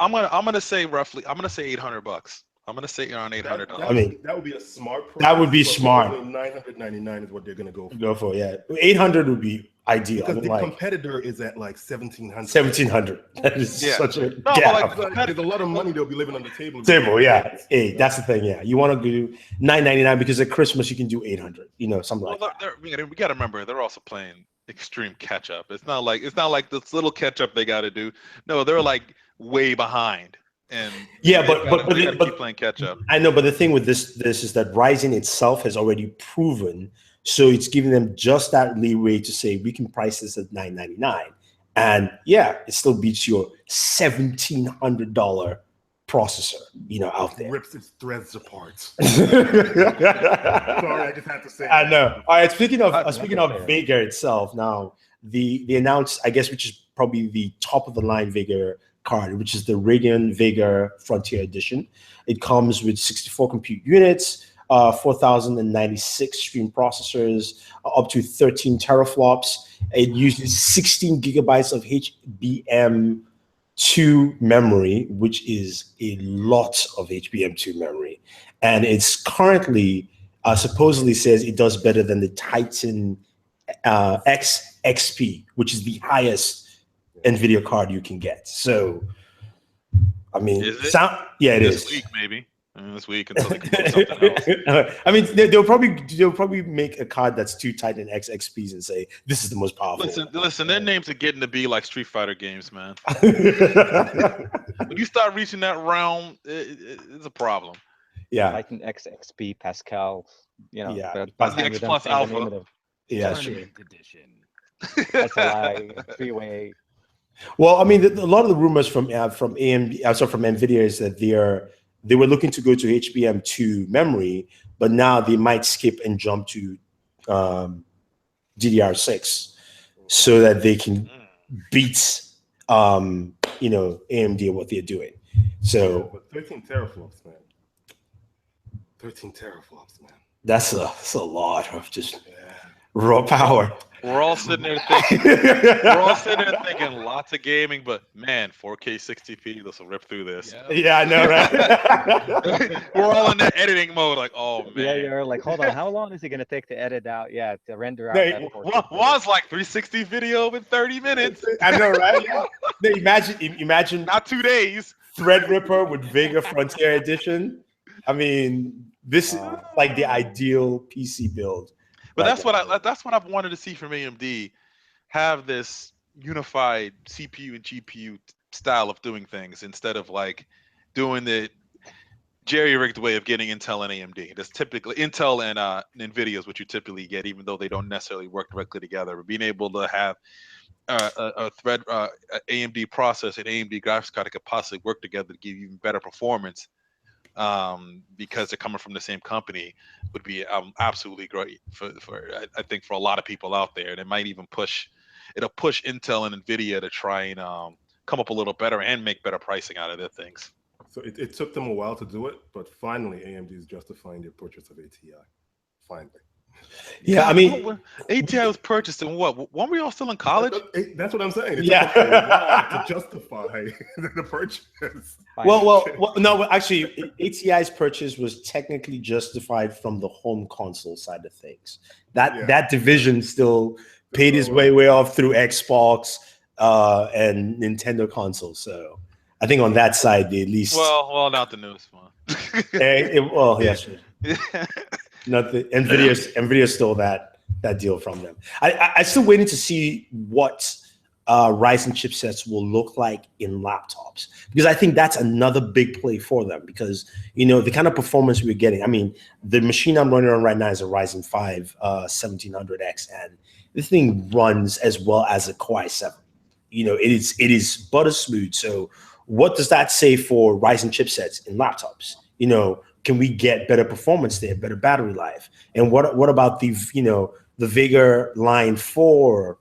[SPEAKER 3] I'm gonna say roughly. I'm gonna say $800. I'm gonna say around $800.
[SPEAKER 1] I mean,
[SPEAKER 4] that would be a smart price.
[SPEAKER 1] That would be smart.
[SPEAKER 4] $999 is what they're gonna go for.
[SPEAKER 1] Go for, yeah. 800 would be ideal.
[SPEAKER 4] Because the competitor is at like 1700.
[SPEAKER 1] 1700. That is such a gap.
[SPEAKER 4] There's a lot of money they'll be living on the table.
[SPEAKER 1] Yeah. Hey, that's the thing. Yeah, you want to do $999 because at Christmas you can do 800. You know, something like that.
[SPEAKER 3] We got to remember they're also playing extreme catch up. It's not like this little catch up they got to do. No, they're like way behind. And
[SPEAKER 1] yeah, but
[SPEAKER 3] keep playing catch up.
[SPEAKER 1] I know, but the thing with this is that Ryzen itself has already proven So it's giving them just that leeway to say we can price this at $999, and yeah, it still beats your $1,700 processor, out there.
[SPEAKER 4] Rips its threads apart. Sorry, I just had to say.
[SPEAKER 1] I know. All right. Speaking of
[SPEAKER 2] fair.
[SPEAKER 1] Vega itself, now they announced, I guess, which is probably the top of the line Vega card, which is the Radeon Vega Frontier Edition. It comes with 64 compute units, 4,096 stream processors, up to 13 teraflops. It uses 16 gigabytes of HBM2 memory, which is a lot of HBM2 memory. And it's currently supposedly says it does better than the Titan X XP, which is the highest NVIDIA card you can get. So, I mean,
[SPEAKER 3] Is it?
[SPEAKER 1] Yeah, it
[SPEAKER 3] this
[SPEAKER 1] is.
[SPEAKER 3] week, maybe. This week until they can put something else.
[SPEAKER 1] I mean, they'll probably make a card that's two Titan X XPs and say this is the most powerful.
[SPEAKER 3] Listen, their names are getting to be like Street Fighter games, man. When you start reaching that realm, it's a problem.
[SPEAKER 1] Yeah.
[SPEAKER 2] Titan X XP Pascal,
[SPEAKER 1] Yeah.
[SPEAKER 2] but
[SPEAKER 3] X plus alpha.
[SPEAKER 1] Yeah.
[SPEAKER 5] Tournament edition.
[SPEAKER 2] SLI, three-way.
[SPEAKER 1] Well, I mean, a lot of the rumors from AMD, from NVIDIA, is that they were looking to go to HBM2 memory, but now they might skip and jump to DDR6 so that they can beat AMD and what they're doing. So,
[SPEAKER 4] but 13 teraflops, man. 13 teraflops, man.
[SPEAKER 1] That's a lot of just raw power.
[SPEAKER 3] We're all sitting there thinking lots of gaming, but man, 4K 60p, let's rip through this.
[SPEAKER 1] Yeah, I know, right?
[SPEAKER 3] We're all in that editing mode, like, oh man.
[SPEAKER 2] Yeah, you're like, hold on, how long is it gonna take to edit out? Yeah, to render out. That
[SPEAKER 3] was like 360 video in 30 minutes.
[SPEAKER 1] I know, right? No, imagine
[SPEAKER 3] not 2 days.
[SPEAKER 1] Threadripper with Vega Frontier Edition. I mean, this is like the ideal PC build.
[SPEAKER 3] But that's what I've wanted to see from AMD, have this unified CPU and GPU style of doing things instead of like doing the jerry-rigged way of getting Intel and AMD. That's typically Intel and NVIDIA is what you typically get, even though they don't necessarily work directly together. But being able to have a thread AMD process and AMD graphics card that could possibly work together to give you even better performance, because they're coming from the same company, would be absolutely great for I think for a lot of people out there. And it might even push Intel and NVIDIA to try and come up a little better and make better pricing out of their things.
[SPEAKER 4] So it took them a while to do it, but finally AMD is justifying their purchase of ATI. Finally.
[SPEAKER 1] Yeah, I mean,
[SPEAKER 3] ATI was purchased in what? Weren't we all still in college?
[SPEAKER 4] That's what I'm saying. It
[SPEAKER 1] Yeah.
[SPEAKER 4] took them a while to justify the purchase.
[SPEAKER 1] Well, no, actually, ATI's purchase was technically justified from the home console side of things. That division still paid his way off through Xbox and Nintendo consoles. So I think on that side, they at least.
[SPEAKER 3] Well, not the newest one.
[SPEAKER 1] Yes. Not the NVIDIA stole that deal from them. I still waiting to see what Ryzen chipsets will look like in laptops, because I think that's another big play for them, because the kind of performance we're getting. I mean, the machine I'm running on right now is a Ryzen 5 1700X, and this thing runs as well as a Core i7. It is butter smooth. So what does that say for Ryzen chipsets in laptops? Can we get better performance there, better battery life? And what about the Vega line for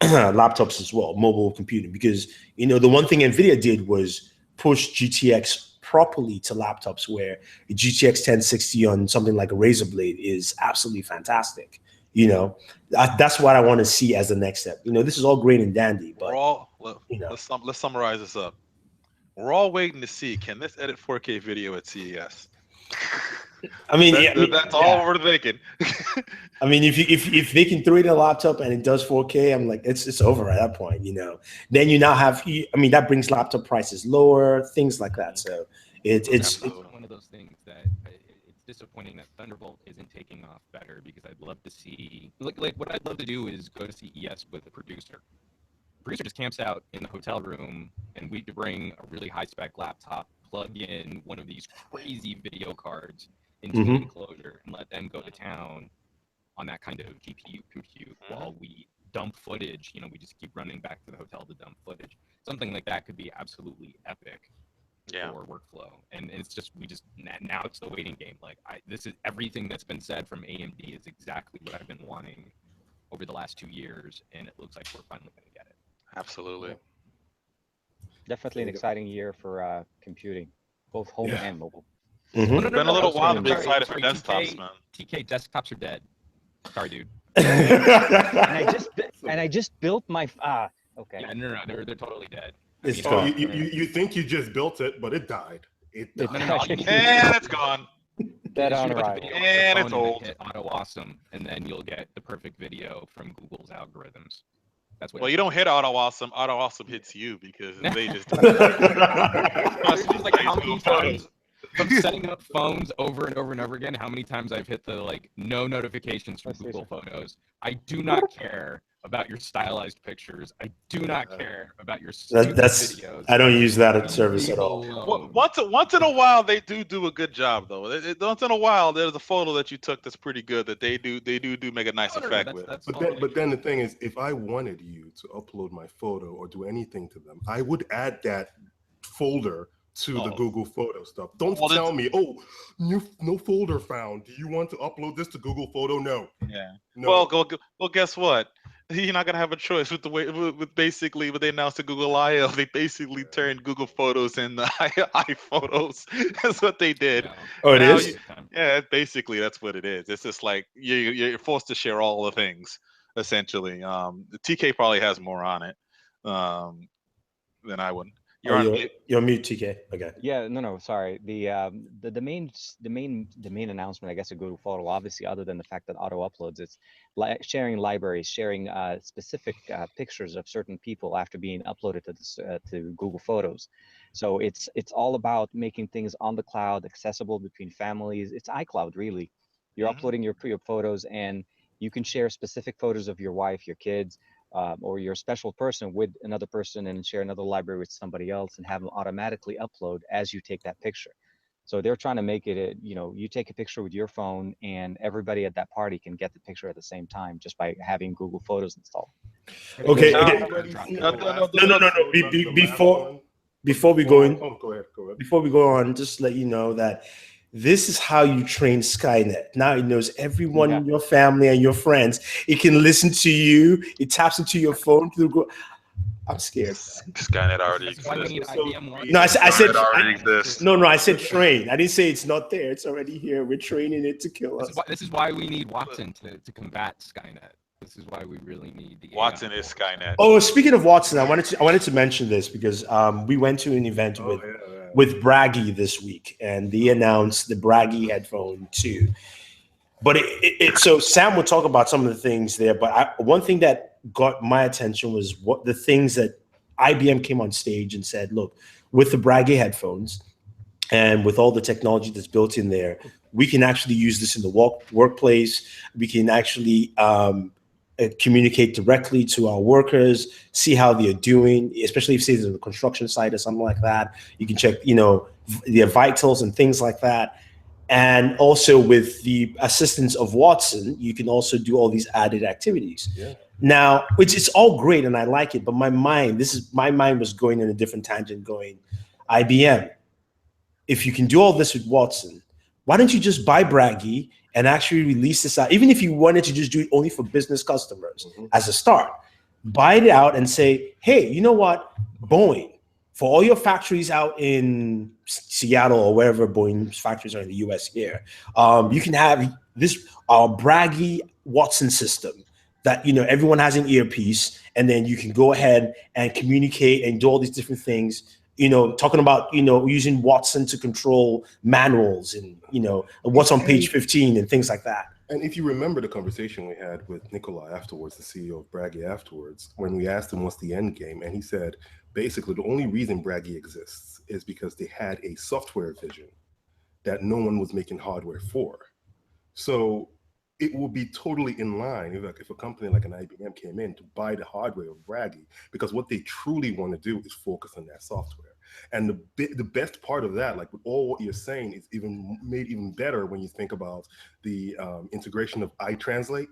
[SPEAKER 1] laptops as well, mobile computing? Because the one thing NVIDIA did was push GTX properly to laptops, where a GTX 1060 on something like a Razer Blade is absolutely fantastic. That's what I want to see as the next step. This is all great and dandy, but
[SPEAKER 3] let's summarize this up. We're all waiting to see, can this edit 4K video at CES?
[SPEAKER 1] I mean,
[SPEAKER 3] that's all we're thinking.
[SPEAKER 1] I mean, if they can throw it in a laptop and it does 4K, I'm like, it's over at that point. Then you now have. I mean, that brings laptop prices lower, things like that. So it's
[SPEAKER 5] one of those things that it's disappointing that Thunderbolt isn't taking off better, because I'd love to see like what I'd love to do is go to CES with a producer. Producer just camps out in the hotel room, and we bring a really high spec laptop, plug in one of these crazy video cards into an enclosure, and let them go to town on that kind of GPU compute while we dump footage. You know, we just keep running back to the hotel to dump footage. Something like that could be absolutely epic for workflow. And it's just, now it's the waiting game. Like, this is everything that's been said from AMD is exactly what I've been wanting over the last 2 years, and it looks like we're finally going to get it.
[SPEAKER 3] Absolutely.
[SPEAKER 2] Definitely an exciting year for computing, both home and mobile.
[SPEAKER 3] It's been a little while to be excited for desktops, man.
[SPEAKER 5] TK, desktops are dead. Sorry, dude.
[SPEAKER 2] and I just built my okay.
[SPEAKER 5] Yeah, no, they're totally dead.
[SPEAKER 4] You think you just built it, but it died. It died.
[SPEAKER 3] And it's gone.
[SPEAKER 2] Dead on arrival.
[SPEAKER 3] And it's old.
[SPEAKER 5] Hit Auto Awesome, and then you'll get the perfect video from Google's algorithms. That's what.
[SPEAKER 3] Well, you don't hit Auto Awesome. Auto Awesome hits you because they just.
[SPEAKER 5] It's like how many times from setting up phones over and over and over again, how many times I've hit the no notifications from Google Photos. I do not care about your stylized pictures. I do not care about your videos.
[SPEAKER 1] I don't use that service at all.
[SPEAKER 3] Well, once in a while, they do a good job though. Once in a while, there's a photo that you took that's pretty good that they do make a nice effect with.
[SPEAKER 4] But then the thing is, if I wanted you to upload my photo or do anything to them, I would add that folder to the Google Photo stuff. Don't tell me, no folder found. Do you want to upload this to Google Photo? No.
[SPEAKER 3] Yeah. No. Well, guess what? You're not gonna have a choice with the way with basically what they announced to Google I/O. They basically turned Google Photos into iPhotos. That's what they did.
[SPEAKER 1] Yeah. Oh, it is.
[SPEAKER 3] Basically that's what it is. It's just like you're forced to share all the things essentially. The TK probably has more on it than I would.
[SPEAKER 1] You're mute, TK. Okay.
[SPEAKER 2] Yeah, no, sorry. The main announcement, I guess, of Google Photo, obviously, other than the fact that auto uploads, it's sharing libraries, sharing specific pictures of certain people after being uploaded to Google Photos. So it's all about making things on the cloud accessible between families. It's iCloud, really. You're uploading your photos, and you can share specific photos of your wife, your kids, or you're a special person with another person and share another library with somebody else and have them automatically upload as you take that picture. So they're trying to make it, you take a picture with your phone and everybody at that party can get the picture at the same time just by having Google Photos installed.
[SPEAKER 1] Okay. Before we go in,
[SPEAKER 4] go ahead.
[SPEAKER 1] Before we go on, just let you know that this is how you train Skynet. Now it knows everyone in your family and your friends. It can listen to you. It taps into your phone through. I'm scared.
[SPEAKER 3] Skynet already exists.
[SPEAKER 1] No, I said already exists. No, I said train. I didn't say it's not there. It's already here. We're training it to kill us.
[SPEAKER 5] This is why we need Watson to combat Skynet. This is why we really need the
[SPEAKER 3] Watson is Skynet.
[SPEAKER 1] Oh, speaking of Watson, I wanted to mention this because we went to an event with Braggy this week, and they announced the Braggy headphone 2. But so Sam will talk about some of the things there, but one thing that got my attention was what the things that IBM came on stage and said, look, with the Braggy headphones and with all the technology that's built in there, we can actually use this in the workplace. We can actually communicate directly to our workers, see how they're doing, especially if it's on the construction site or something like that. You can check, their vitals and things like that. And also with the assistance of Watson, you can also do all these added activities. Yeah. Now, which is all great and I like it, but my mind was going in a different tangent going, IBM, if you can do all this with Watson, why don't you just buy Braggy and actually release this out? Even if you wanted to just do it only for business customers as a start, buy it out and say, hey, you know what, Boeing, for all your factories out in Seattle or wherever Boeing's factories are in the US here, you can have this Braggy Watson system that, everyone has an earpiece, and then you can go ahead and communicate and do all these different things, talking about, using Watson to control manuals and, what's on page 15 and things like that.
[SPEAKER 4] And if you remember the conversation we had with Nikolai afterwards, the CEO of Braggy afterwards, when we asked him what's the end game, and he said, basically, the only reason Braggy exists is because they had a software vision that no one was making hardware for. So it will be totally in line if a company like an IBM came in to buy the hardware of Braggy, because what they truly want to do is focus on that software. And the best part of that, like with all what you're saying, is even made even better when you think about the integration of iTranslate.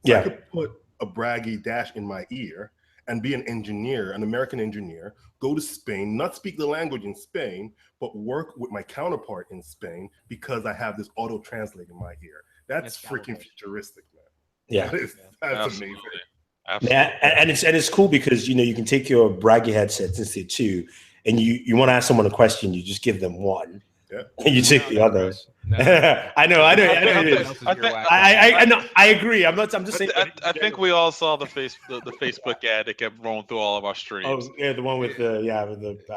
[SPEAKER 4] So I could put a Braggy dash in my ear and be an engineer, an American engineer, go to Spain, not speak the language in Spain, but work with my counterpart in Spain because I have this auto translate in my ear. That's freaking futuristic, man.
[SPEAKER 1] Yeah,
[SPEAKER 4] that's amazing.
[SPEAKER 3] Absolutely.
[SPEAKER 1] Yeah, and it's cool because you can take your Braggy headsets instead of two, and you want to ask someone a question, you just give them one, and you take the other. I know. I agree. I'm just saying.
[SPEAKER 3] I think we all saw the Facebook ad that kept rolling through all of our streams.
[SPEAKER 1] Oh yeah, the one with the I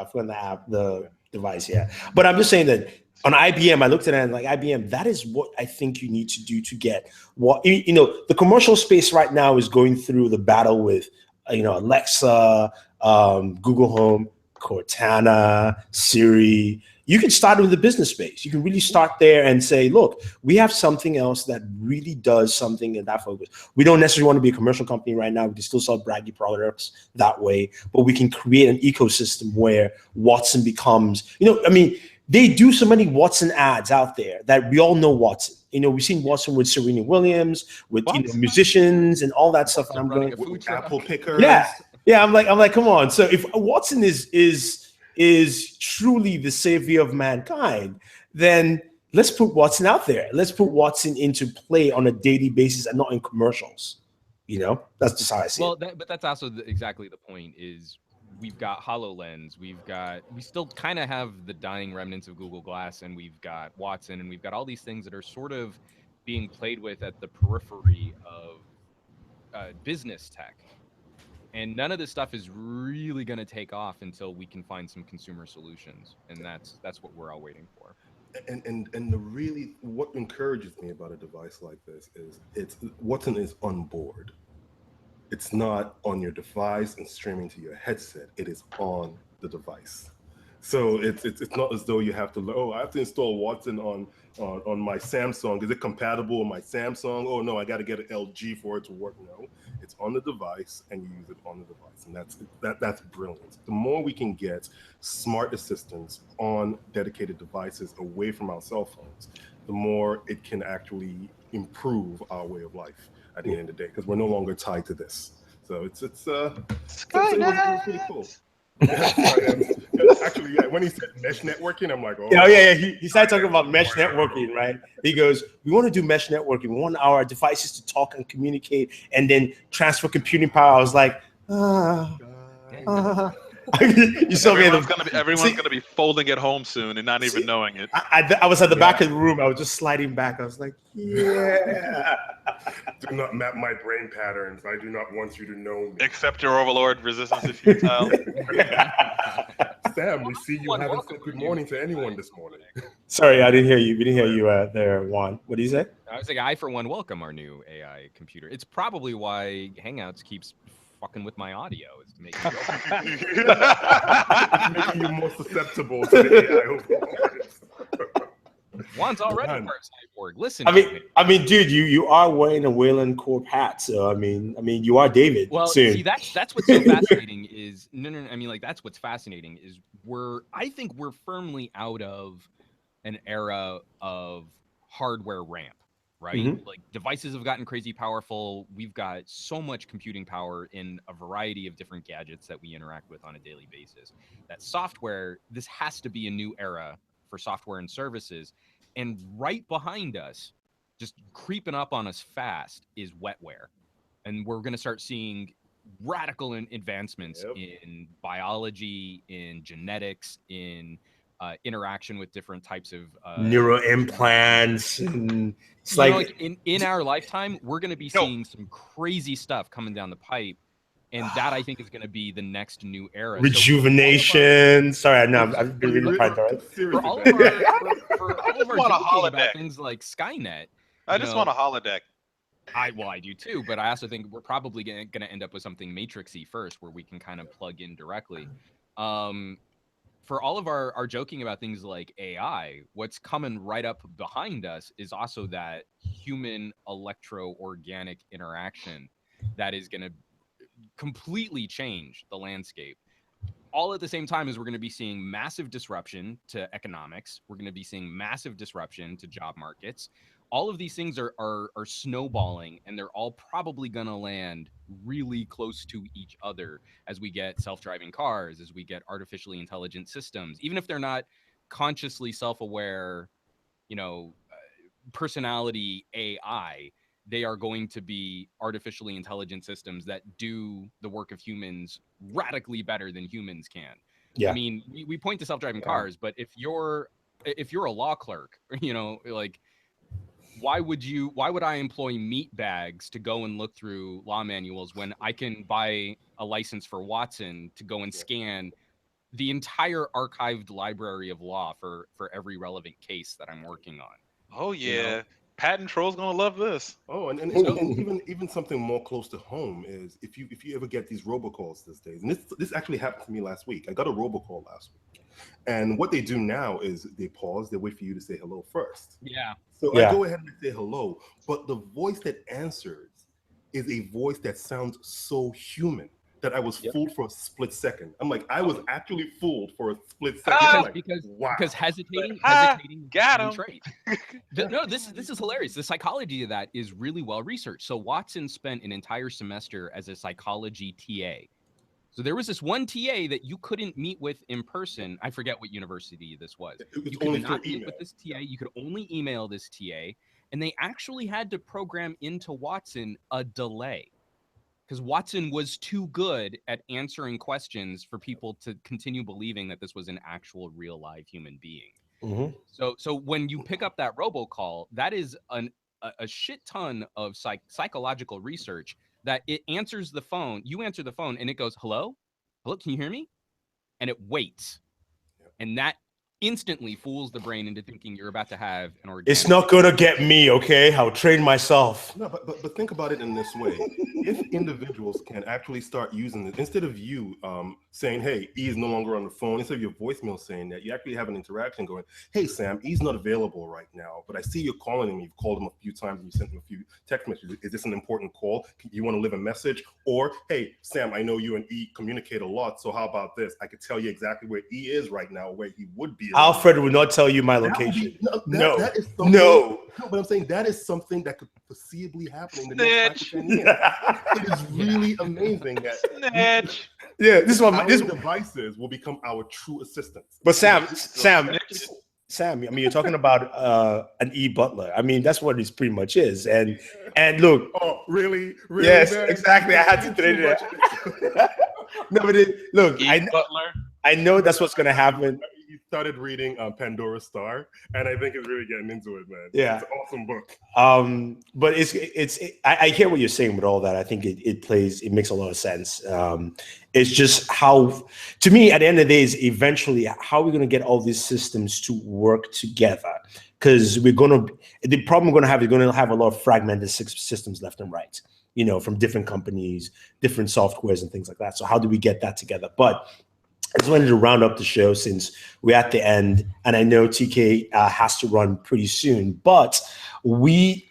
[SPEAKER 1] forgot the app, the device. Yeah, but I'm just saying that on IBM, I looked at it and like IBM, that is what I think you need to do to get what the commercial space right now is going through the battle with Alexa, Google Home, Cortana, Siri. You can start with the business space. You can really start there and say, look, we have something else that really does something in that focus. We don't necessarily want to be a commercial company right now. We can still sell Braggy products that way, but we can create an ecosystem where Watson becomes, they do so many Watson ads out there that we all know Watson. We've seen Watson with Serena Williams, with musicians and all that stuff. And I'm going
[SPEAKER 4] with apple pickers.
[SPEAKER 1] Yeah. I'm like, come on. So if Watson is truly the savior of mankind, then let's put Watson out there. Let's put Watson into play on a daily basis and not in commercials. That's just how I see it.
[SPEAKER 5] But that's also exactly the point is we've got HoloLens, we still kind of have the dying remnants of Google Glass, and we've got Watson, and we've got all these things that are sort of being played with at the periphery of business tech. And none of this stuff is really going to take off until we can find some consumer solutions, and that's what we're all waiting for.
[SPEAKER 4] And what encourages me about a device like this is Watson is on board. It's not on your device and streaming to your headset. It is on the device. So it's not as though you have to, I have to install Watson on my Samsung. Is it compatible with my Samsung? Oh no, I got to get an LG for it to work. No, it's on the device and you use it on the device. And that's brilliant. The more we can get smart assistants on dedicated devices away from our cell phones, the more it can actually improve our way of life at the end of the day, because we're no longer tied to this. So it's pretty cool. Actually, when he said mesh networking, I'm like, oh
[SPEAKER 1] yeah. He started talking about mesh networking, right? He goes, we want to do mesh networking. We want our devices to talk and communicate and then transfer computing power. I was like, You saw
[SPEAKER 3] everyone's gonna be folding at home soon and not even knowing it.
[SPEAKER 1] I was at the back of the room. I was just sliding back. I was like, yeah.
[SPEAKER 4] Do not map my brain patterns. I do not want you to know me.
[SPEAKER 3] Accept your overlord. Resistance is futile.
[SPEAKER 4] Sam, we see you haven't said good morning to anyone this morning.
[SPEAKER 1] Sorry, I didn't hear you. We didn't hear you there, Juan. What did you say?
[SPEAKER 5] I was like, I for one welcome our new AI computer. It's probably why Hangouts keeps fucking with my audio, is to make
[SPEAKER 4] making you more susceptible to the AI overlords.
[SPEAKER 5] Juan's already part cyborg. Listen,
[SPEAKER 1] I mean, dude, you are wearing a Wayland Corp hat, so I mean, you are David.
[SPEAKER 5] Well,
[SPEAKER 1] soon.
[SPEAKER 5] See, that's what's so fascinating is no. I mean, like that's what's fascinating is I think we're firmly out of an era of hardware ramp, right?
[SPEAKER 1] Mm-hmm.
[SPEAKER 5] Like devices have gotten crazy powerful. We've got so much computing power in a variety of different gadgets that we interact with on a daily basis. That software, this has to be a new era for software and services. And right behind us, just creeping up on us fast, is wetware. And we're going to start seeing radical advancements in biology, in genetics, in interaction with different types of
[SPEAKER 1] neuro implants. And it's
[SPEAKER 5] like in our lifetime, we're going to be seeing some crazy stuff coming down the pipe. And that, I think, is going to to be the next new era.
[SPEAKER 1] Rejuvenation. Sorry, no, I've been reading the
[SPEAKER 5] for all of our joking about things like Skynet.
[SPEAKER 3] I just want a holodeck.
[SPEAKER 5] I do too, but I also think we're probably going to end up with something matrixy first, where we can kind of plug in directly. For all of our joking about things like AI, what's coming right up behind us is also that human electro-organic interaction that is going to completely change the landscape. all at the same time as we're going to be seeing massive disruption to economics. We're going to be seeing massive disruption to job markets. All of these things are snowballing, and they're all probably going to land really close to each other as we get self-driving cars, as we get artificially intelligent systems, even if they're not consciously self-aware, personality AI. They are going to be artificially intelligent systems that do the work of humans radically better than humans can.
[SPEAKER 1] Yeah.
[SPEAKER 5] I mean, we point to self-driving cars, but if you're a law clerk, like, why would I employ meat bags to go and look through law manuals when I can buy a license for Watson to go and scan the entire archived library of law for every relevant case that I'm working on?
[SPEAKER 3] Oh yeah, patent trolls gonna love this.
[SPEAKER 4] Oh, and even something more close to home is if you ever get these robocalls these days, and this actually happened to me last week. I got a robocall last week, and what they do now is they pause, they wait for you to say hello first.
[SPEAKER 5] Yeah.
[SPEAKER 4] So I go ahead and say hello, but the voice that answers is a voice that sounds so human that I was fooled for a split second. I'm like, I was actually fooled for a split second.
[SPEAKER 5] Because hesitating
[SPEAKER 3] got him.
[SPEAKER 5] trait. No, this is hilarious. The psychology of that is really well researched. So Watson spent an entire semester as a psychology TA. So there was this one TA that you couldn't meet with in person. I forget what university this was. You could not meet with this TA. You could only email this TA. And they actually had to program into Watson a delay, because Watson was too good at answering questions for people to continue believing that this was an actual real live human being.
[SPEAKER 1] Mm-hmm.
[SPEAKER 5] So when you pick up that robocall, that is a shit ton of psychological research that it answers the phone. You answer the phone and it goes, hello, can you hear me? And it waits. And that instantly fools the brain into thinking you're about to have an organic.
[SPEAKER 1] It's not gonna get me, okay? I'll train myself.
[SPEAKER 4] No, but think about it in this way: if individuals can actually start using it, instead of you saying, "Hey, E is no longer on the phone," instead of your voicemail saying that, you actually have an interaction going, "Hey, Sam, E's not available right now, but I see you're calling him. You've called him a few times and you sent him a few text messages. Is this an important call? You want to leave a message?" Or, "Hey, Sam, I know you and E communicate a lot, so how about this? I could tell you exactly where E is right now, where he would be."
[SPEAKER 1] Alfred will not tell you my location. No,
[SPEAKER 4] but I'm saying that is something that could foreseeably happen in the next 5 to 10 years. It is really amazing that
[SPEAKER 1] this is what
[SPEAKER 4] our devices will become our true assistants.
[SPEAKER 1] But Sam, I mean, you're talking about an e-butler. I mean, that's what it pretty much is. And look.
[SPEAKER 4] Oh, really?
[SPEAKER 1] Yes,
[SPEAKER 4] man?
[SPEAKER 1] exactly. I had to throw it there. No, but look, I know that's what's going to happen.
[SPEAKER 4] He started reading Pandora's Star, and I think he's really getting into it, man.
[SPEAKER 1] Yeah,
[SPEAKER 4] it's an awesome book.
[SPEAKER 1] But I hear what you're saying with all that. I think it makes a lot of sense. It's just how, to me, at the end of the day, is eventually how we're going to get all these systems to work together. Because the problem we're going to have is going to have a lot of fragmented systems left and right, from different companies, different softwares and things like that. So how do we get that together? But I just wanted to round up the show since we're at the end, and I know TK has to run pretty soon, but we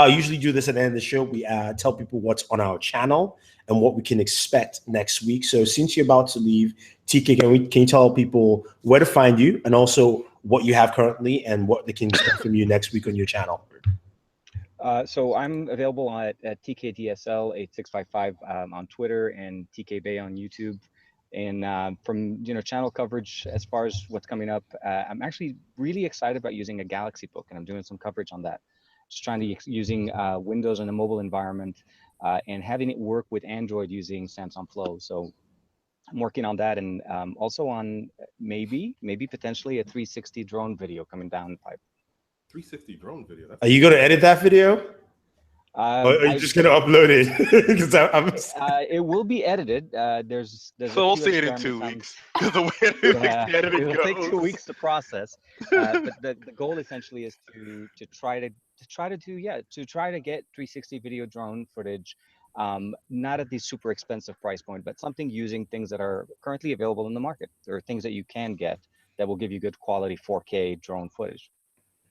[SPEAKER 1] usually do this at the end of the show. We tell people what's on our channel and what we can expect next week. So since you're about to leave, TK, can you tell people where to find you and also what you have currently and what they can expect from you next week on your channel?
[SPEAKER 2] So I'm available at TKDSL8655 on Twitter and TK Bay on YouTube. And from channel coverage as far as what's coming up, I'm actually really excited about using a Galaxy Book, and I'm doing some coverage on that. Just trying to using Windows in a mobile environment and having it work with Android using Samsung Flow. So I'm working on that, and also on maybe potentially a 360 drone video coming down the pipe.
[SPEAKER 4] 360 drone video.
[SPEAKER 1] Are you going to edit that video? Or are you just going to upload it?
[SPEAKER 2] It will be edited. There's
[SPEAKER 3] so we'll see it in 2 weeks. The way
[SPEAKER 2] it will take 2 weeks to process. But the goal essentially is to try to get 360 video drone footage, not at the super expensive price point, but something using things that are currently available in the market, or things that you can get that will give you good quality 4K drone footage.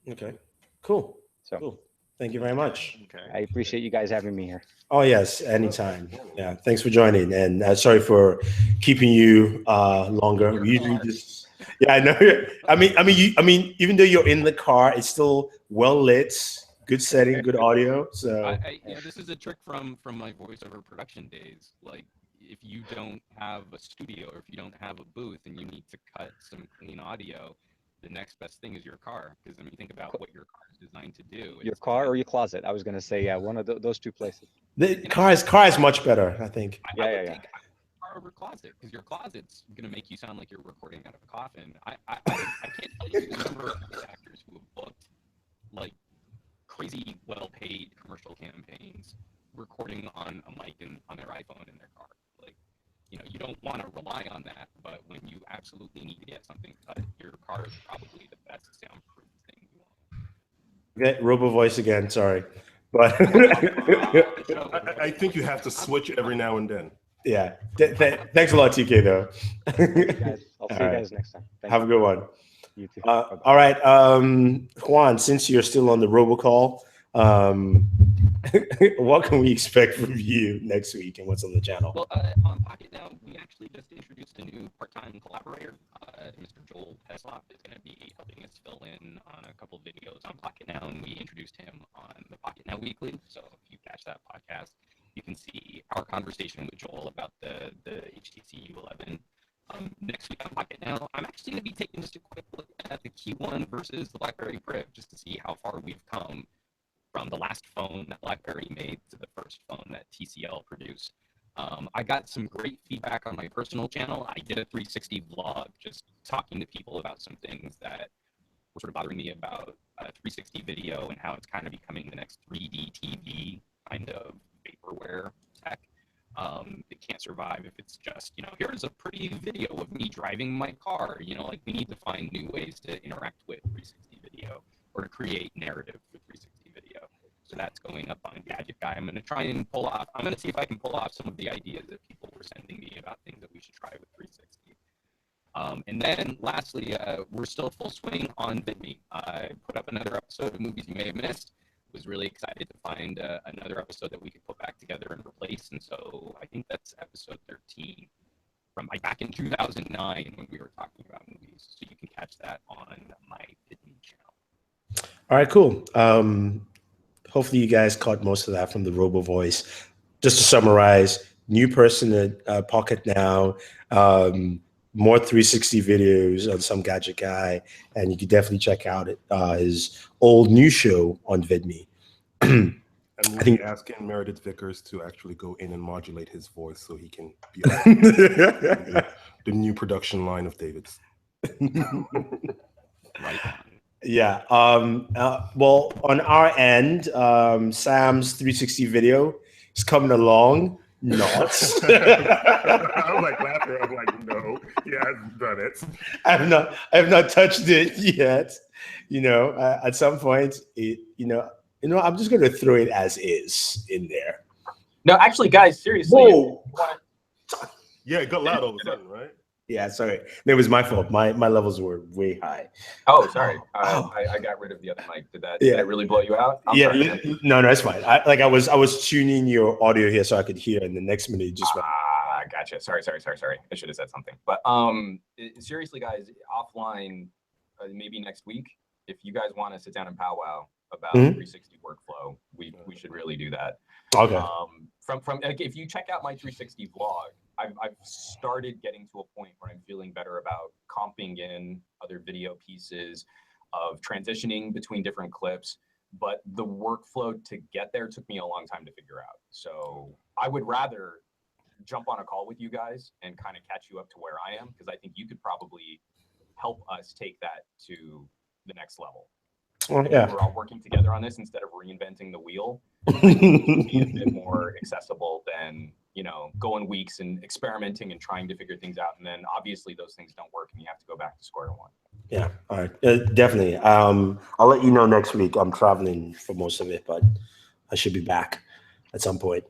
[SPEAKER 1] Okay, cool.
[SPEAKER 2] So.
[SPEAKER 1] Cool. Thank you very much.
[SPEAKER 3] Okay.
[SPEAKER 2] I appreciate you guys having me here.
[SPEAKER 1] Oh yes, anytime. Yeah, thanks for joining, and sorry for keeping you longer. We usually just, yeah, I know. I mean, even though you're in the car, it's still well lit, good setting, good audio. So
[SPEAKER 5] this is a trick from my voiceover production days. Like, if you don't have a studio or if you don't have a booth and you need to cut some clean audio, the next best thing is your car. Because I mean, think about what your car is designed to do.
[SPEAKER 2] Your car or your closet? I was going to say, yeah, one of those two places.
[SPEAKER 1] the car is much better, I think.
[SPEAKER 5] I would think car over closet, because your closet's going to make you sound like you're recording out of a coffin. I can't tell you the number of actors who have booked like crazy well-paid commercial campaigns recording on a mic and on their iPhone in their car. Like, you know, you don't want to rely on that, but when you absolutely need to get something cut, your car is probably the best soundproof thing you want.
[SPEAKER 1] Okay, robo voice again. Sorry, but
[SPEAKER 4] I think you have to switch every now and then.
[SPEAKER 1] yeah. Thanks a lot, TK. Though.
[SPEAKER 2] Guys, I'll see you
[SPEAKER 1] right.
[SPEAKER 2] guys next time.
[SPEAKER 1] Have a good one.
[SPEAKER 2] You too.
[SPEAKER 1] All right, Juan. Since you're still on the robocall, what can we expect from you next week, and what's on the channel?
[SPEAKER 5] Well, on Pocket Now, we actually just introduced a new part-time collaborator. Mr. Joel Heslop is going to be helping us fill in on a couple of videos on Pocket Now, and we introduced him on the Pocket Now Weekly. So if you catch that podcast, you can see our conversation with Joel about the HTC U11. Next week on Pocket Now, I'm actually going to be taking just a quick look at the Q1 versus the BlackBerry Grip, just to see how far we've come from the last phone that BlackBerry made to the first phone that TCL produced. I got some great feedback on my personal channel. I did a 360 vlog just talking to people about some things that were sort of bothering me about 360 video and how it's kind of becoming the next 3D TV kind of vaporware tech. It can't survive if it's just, you know, here's a pretty video of me driving my car. You know, like, we need to find new ways to interact with 360 video or to create narrative with 360 video. So that's going up on Gadget Guy. I'm going to try and I'm going to see if I can pull off some of the ideas that people were sending me about things that we should try with 360. And then lastly, we're still full swing on VidMe. I put up another episode of Movies You May Have Missed. Was really excited to find another episode that we could put back together and replace. And so I think that's episode 13 from back in 2009 when we were talking about movies. So you can catch that on my VidMe channel.
[SPEAKER 1] All right, cool. Hopefully you guys caught most of that from the robo voice. Just to summarize, new person at Pocket Now, more 360 videos on some Gadget Guy, and you can definitely check out his old new show on VidMe.
[SPEAKER 4] And we'll be asking Meredith Vickers to actually go in and modulate his voice so he can be on the new production line of David's.
[SPEAKER 5] Right.
[SPEAKER 1] Yeah. Well, on our end, Sam's 360 video is coming along. Not.
[SPEAKER 4] I was like laughing. I'm like, no, he hasn't done it.
[SPEAKER 1] I have not touched it yet. You know, at some point, I'm just going to throw it as is in there.
[SPEAKER 6] No, actually, guys, seriously.
[SPEAKER 1] Whoa.
[SPEAKER 4] Yeah, it got loud all of a sudden, right?
[SPEAKER 1] Yeah, sorry. It was my fault. My levels were way high.
[SPEAKER 6] Oh, sorry. I got rid of the other mic. Did that really blow you out? I'm sorry.
[SPEAKER 1] No, it's fine. I was tuning your audio here so I could hear, and the next minute it just went.
[SPEAKER 6] Gotcha. Sorry. I should have said something. But seriously, guys, offline, maybe next week, if you guys want to sit down and powwow about 360 workflow, we should really do that.
[SPEAKER 1] Okay.
[SPEAKER 6] From if you check out my 360 vlog, I've started getting to a point where I'm feeling better about comping in other video pieces, of transitioning between different clips, but the workflow to get there took me a long time to figure out. So I would rather jump on a call with you guys and kind of catch you up to where I am, because I think you could probably help us take that to the next level.
[SPEAKER 1] Well, yeah.
[SPEAKER 6] We're all working together on this instead of reinventing the wheel. Be a bit more accessible than, going weeks and experimenting and trying to figure things out. And then obviously those things don't work and you have to go back to square one.
[SPEAKER 1] Yeah, all right. Definitely. I'll let you know next week. I'm traveling for most of it, but I should be back at some point.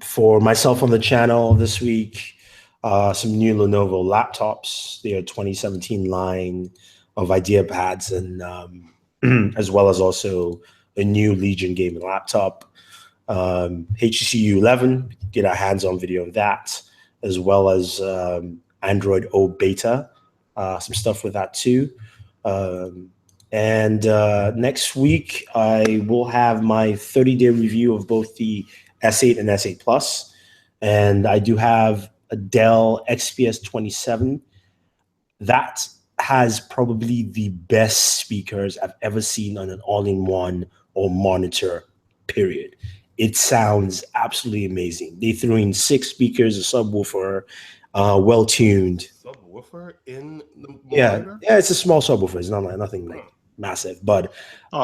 [SPEAKER 1] For myself on the channel this week, some new Lenovo laptops, their 2017 line of IdeaPads, and as well as also a new Legion gaming laptop. HTC U11, get our hands on video of that, as well as Android O beta, some stuff with that too. And next week, I will have my 30-day review of both the S8 and S8 Plus. And I do have a Dell XPS 27. That has probably the best speakers I've ever seen on an all-in-one or monitor, period. It sounds absolutely amazing. They threw in 6 speakers, a subwoofer, well-tuned.
[SPEAKER 4] Subwoofer in the
[SPEAKER 1] monitor? Yeah, it's a small subwoofer. It's not like nothing like massive, but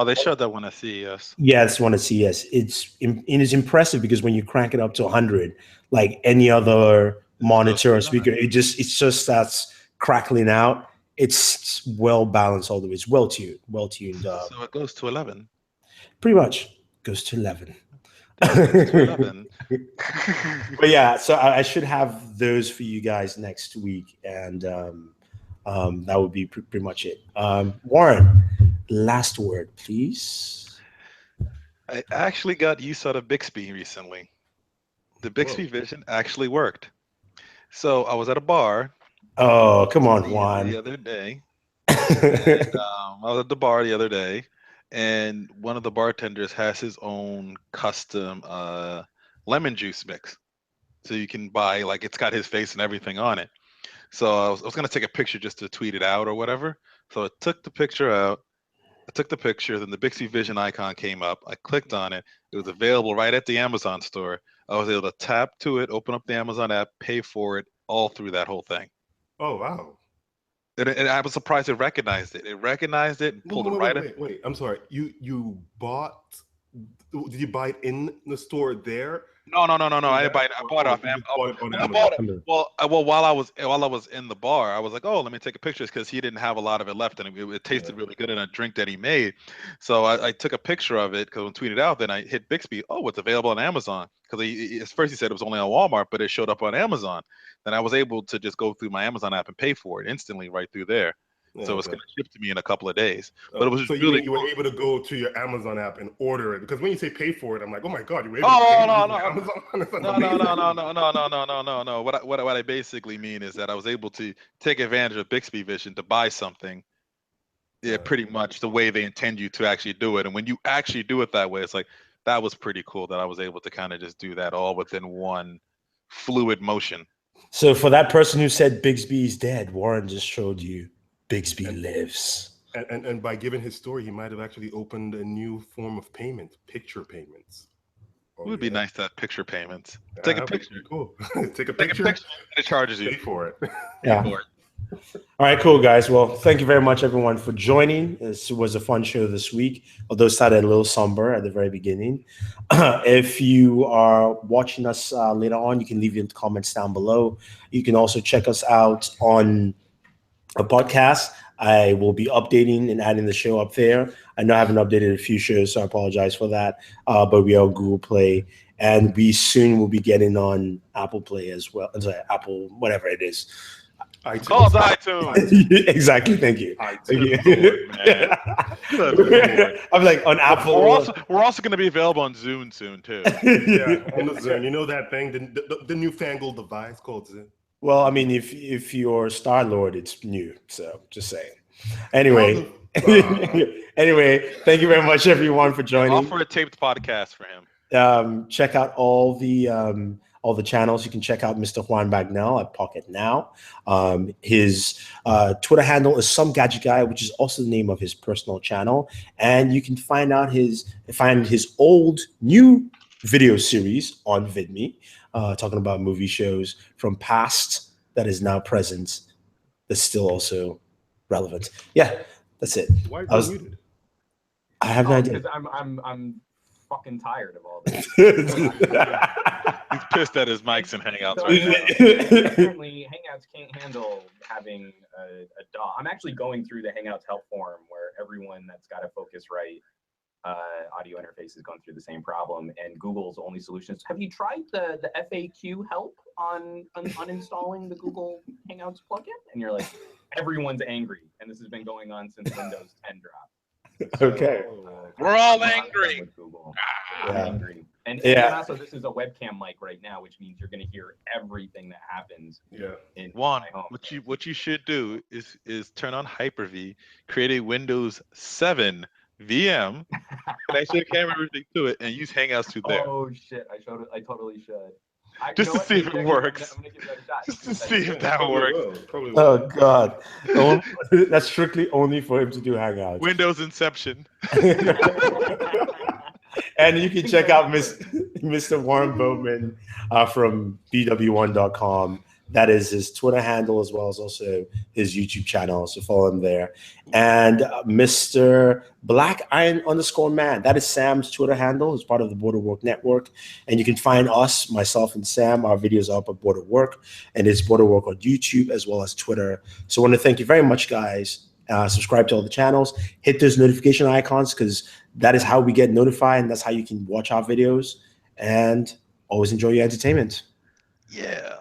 [SPEAKER 3] they showed that one at CES.
[SPEAKER 1] yeah, it's one at CES. It's impressive because when you crank it up to 100, like any other monitor or speaker, it just starts crackling out. It's well balanced all the way. It's well tuned.
[SPEAKER 3] So it goes to 11.
[SPEAKER 1] Pretty much goes to 11.
[SPEAKER 3] To 11.
[SPEAKER 1] But yeah, so I should have those for you guys next week, and that would be pretty much it. Warren, last word, please.
[SPEAKER 3] I actually got use out of Bixby recently. The Bixby Vision actually worked. So I was at a bar.
[SPEAKER 1] Oh, come on, Juan.
[SPEAKER 3] The other day. And, I was at the bar the other day, and one of the bartenders has his own custom lemon juice mix. So you can buy, like, it's got his face and everything on it. So I was going to take a picture just to tweet it out or whatever. So I took the picture out. I took the picture, then the Bixby Vision icon came up. I clicked on it. It was available right at the Amazon store. I was able to tap to it, open up the Amazon app, pay for it, all through that whole thing.
[SPEAKER 4] Oh, wow.
[SPEAKER 3] And I was surprised it recognized it. It recognized it and pulled it right in.
[SPEAKER 4] Wait, I'm sorry. You bought, did you buy it in the store there?
[SPEAKER 3] No. I didn't buy it. I bought it off Amazon. I bought it. Well, while I was in the bar, I was like, oh, let me take a picture because he didn't have a lot of it left, and it tasted really good in a drink that he made. So I took a picture of it because when tweeted out, then I hit Bixby. Oh, it's available on Amazon, because at first he said it was only on Walmart, but it showed up on Amazon. Then I was able to just go through my Amazon app and pay for it instantly right through there. So it's going to ship to me in a couple of days. But it was
[SPEAKER 4] so
[SPEAKER 3] really
[SPEAKER 4] you were able to go to your Amazon app and order it, because when you say pay for it, I'm like, oh my god, you were able to pay
[SPEAKER 3] No. What I basically mean is that I was able to take advantage of Bixby Vision to buy something. Yeah, pretty much the way they intend you to actually do it. And when you actually do it that way, it's like, that was pretty cool that I was able to kind of just do that all within one fluid motion.
[SPEAKER 1] So for that person who said Bixby is dead, Warren just showed you Bixby lives.
[SPEAKER 4] And by giving his story, he might have actually opened a new form of payment, picture payments.
[SPEAKER 3] It would be nice to have picture payments. Take a picture.
[SPEAKER 4] Cool. Take a picture.
[SPEAKER 3] And it charges you.
[SPEAKER 4] Pay for it.
[SPEAKER 1] Yeah. All right, cool, guys. Well, thank you very much, everyone, for joining. This was a fun show this week, although it started a little somber at the very beginning. If you are watching us later on, you can leave your comments down below. You can also check us out on a podcast. I will be updating and adding the show up there. I know I haven't updated a few shows, so I apologize for that. But we are on Google Play, and we soon will be getting on Apple Play as well. Sorry, Apple, whatever it is.
[SPEAKER 3] iTunes. Called iTunes.
[SPEAKER 1] Exactly. Thank you. I'm like on Apple.
[SPEAKER 3] We're also going to be available on Zune soon too.
[SPEAKER 4] Yeah, on the Zune. You know that thing, the newfangled device called Zune.
[SPEAKER 1] Well, I mean, if you're Star-Lord, it's new. So just saying. Anyway, anyway, thank you very much, everyone, for joining.
[SPEAKER 3] Offer a taped podcast for him.
[SPEAKER 1] Check out all the channels. You can check out Mr. Juan Bagnell at Pocket Now. His Twitter handle is Some Gadget Guy, which is also the name of his personal channel. And you can find his old new video series on VidMe, talking about movie shows from past that is now present, that's still also relevant. Yeah, that's it.
[SPEAKER 4] Why are you muted?
[SPEAKER 1] I have no idea.
[SPEAKER 6] Because I'm fucking tired of all this.
[SPEAKER 3] He's pissed at his mics and Hangouts
[SPEAKER 6] so,
[SPEAKER 3] right now.
[SPEAKER 6] Apparently, Hangouts can't handle having a DAW. I'm actually going through the Hangouts help forum where everyone that's got a Focusrite audio interface is going through the same problem, and Google's only solution is, have you tried the FAQ help on uninstalling the Google Hangouts plugin? And you're like, everyone's angry, and this has been going on since Windows 10 dropped.
[SPEAKER 1] Okay.
[SPEAKER 3] We're all angry.
[SPEAKER 6] With Google.
[SPEAKER 1] Yeah.
[SPEAKER 6] I'm angry. And
[SPEAKER 1] Yeah.
[SPEAKER 6] also, this is a webcam mic right now, which means you're going to hear everything that happens.
[SPEAKER 4] Yeah.
[SPEAKER 6] In
[SPEAKER 3] Juan,
[SPEAKER 6] my home.
[SPEAKER 3] what you should do is turn on Hyper-V, create a Windows 7 VM, connect your camera everything to it, and use Hangouts through there.
[SPEAKER 6] Oh shit! I totally should.
[SPEAKER 3] Just to see if it works.
[SPEAKER 6] I'm gonna give that a shot.
[SPEAKER 3] Just to see if that
[SPEAKER 4] Probably
[SPEAKER 3] works.
[SPEAKER 4] will. Probably will.
[SPEAKER 1] Oh God. That's strictly only for him to do Hangouts.
[SPEAKER 3] Windows Inception.
[SPEAKER 1] And you can check out Mr. Warren Boatman from BW1.com. That is his Twitter handle, as well as also his YouTube channel. So follow him there. And Mr. Black Iron _man. That is Sam's Twitter handle. It's part of the Booredatwork network. And you can find us, myself and Sam. Our videos are up at Booredatwork, and it's Booredatwork on YouTube as well as Twitter. So I want to thank you very much, guys. Subscribe to all the channels. Hit those notification icons, because that is how we get notified, and that's how you can watch our videos. And always enjoy your entertainment.
[SPEAKER 3] Yeah.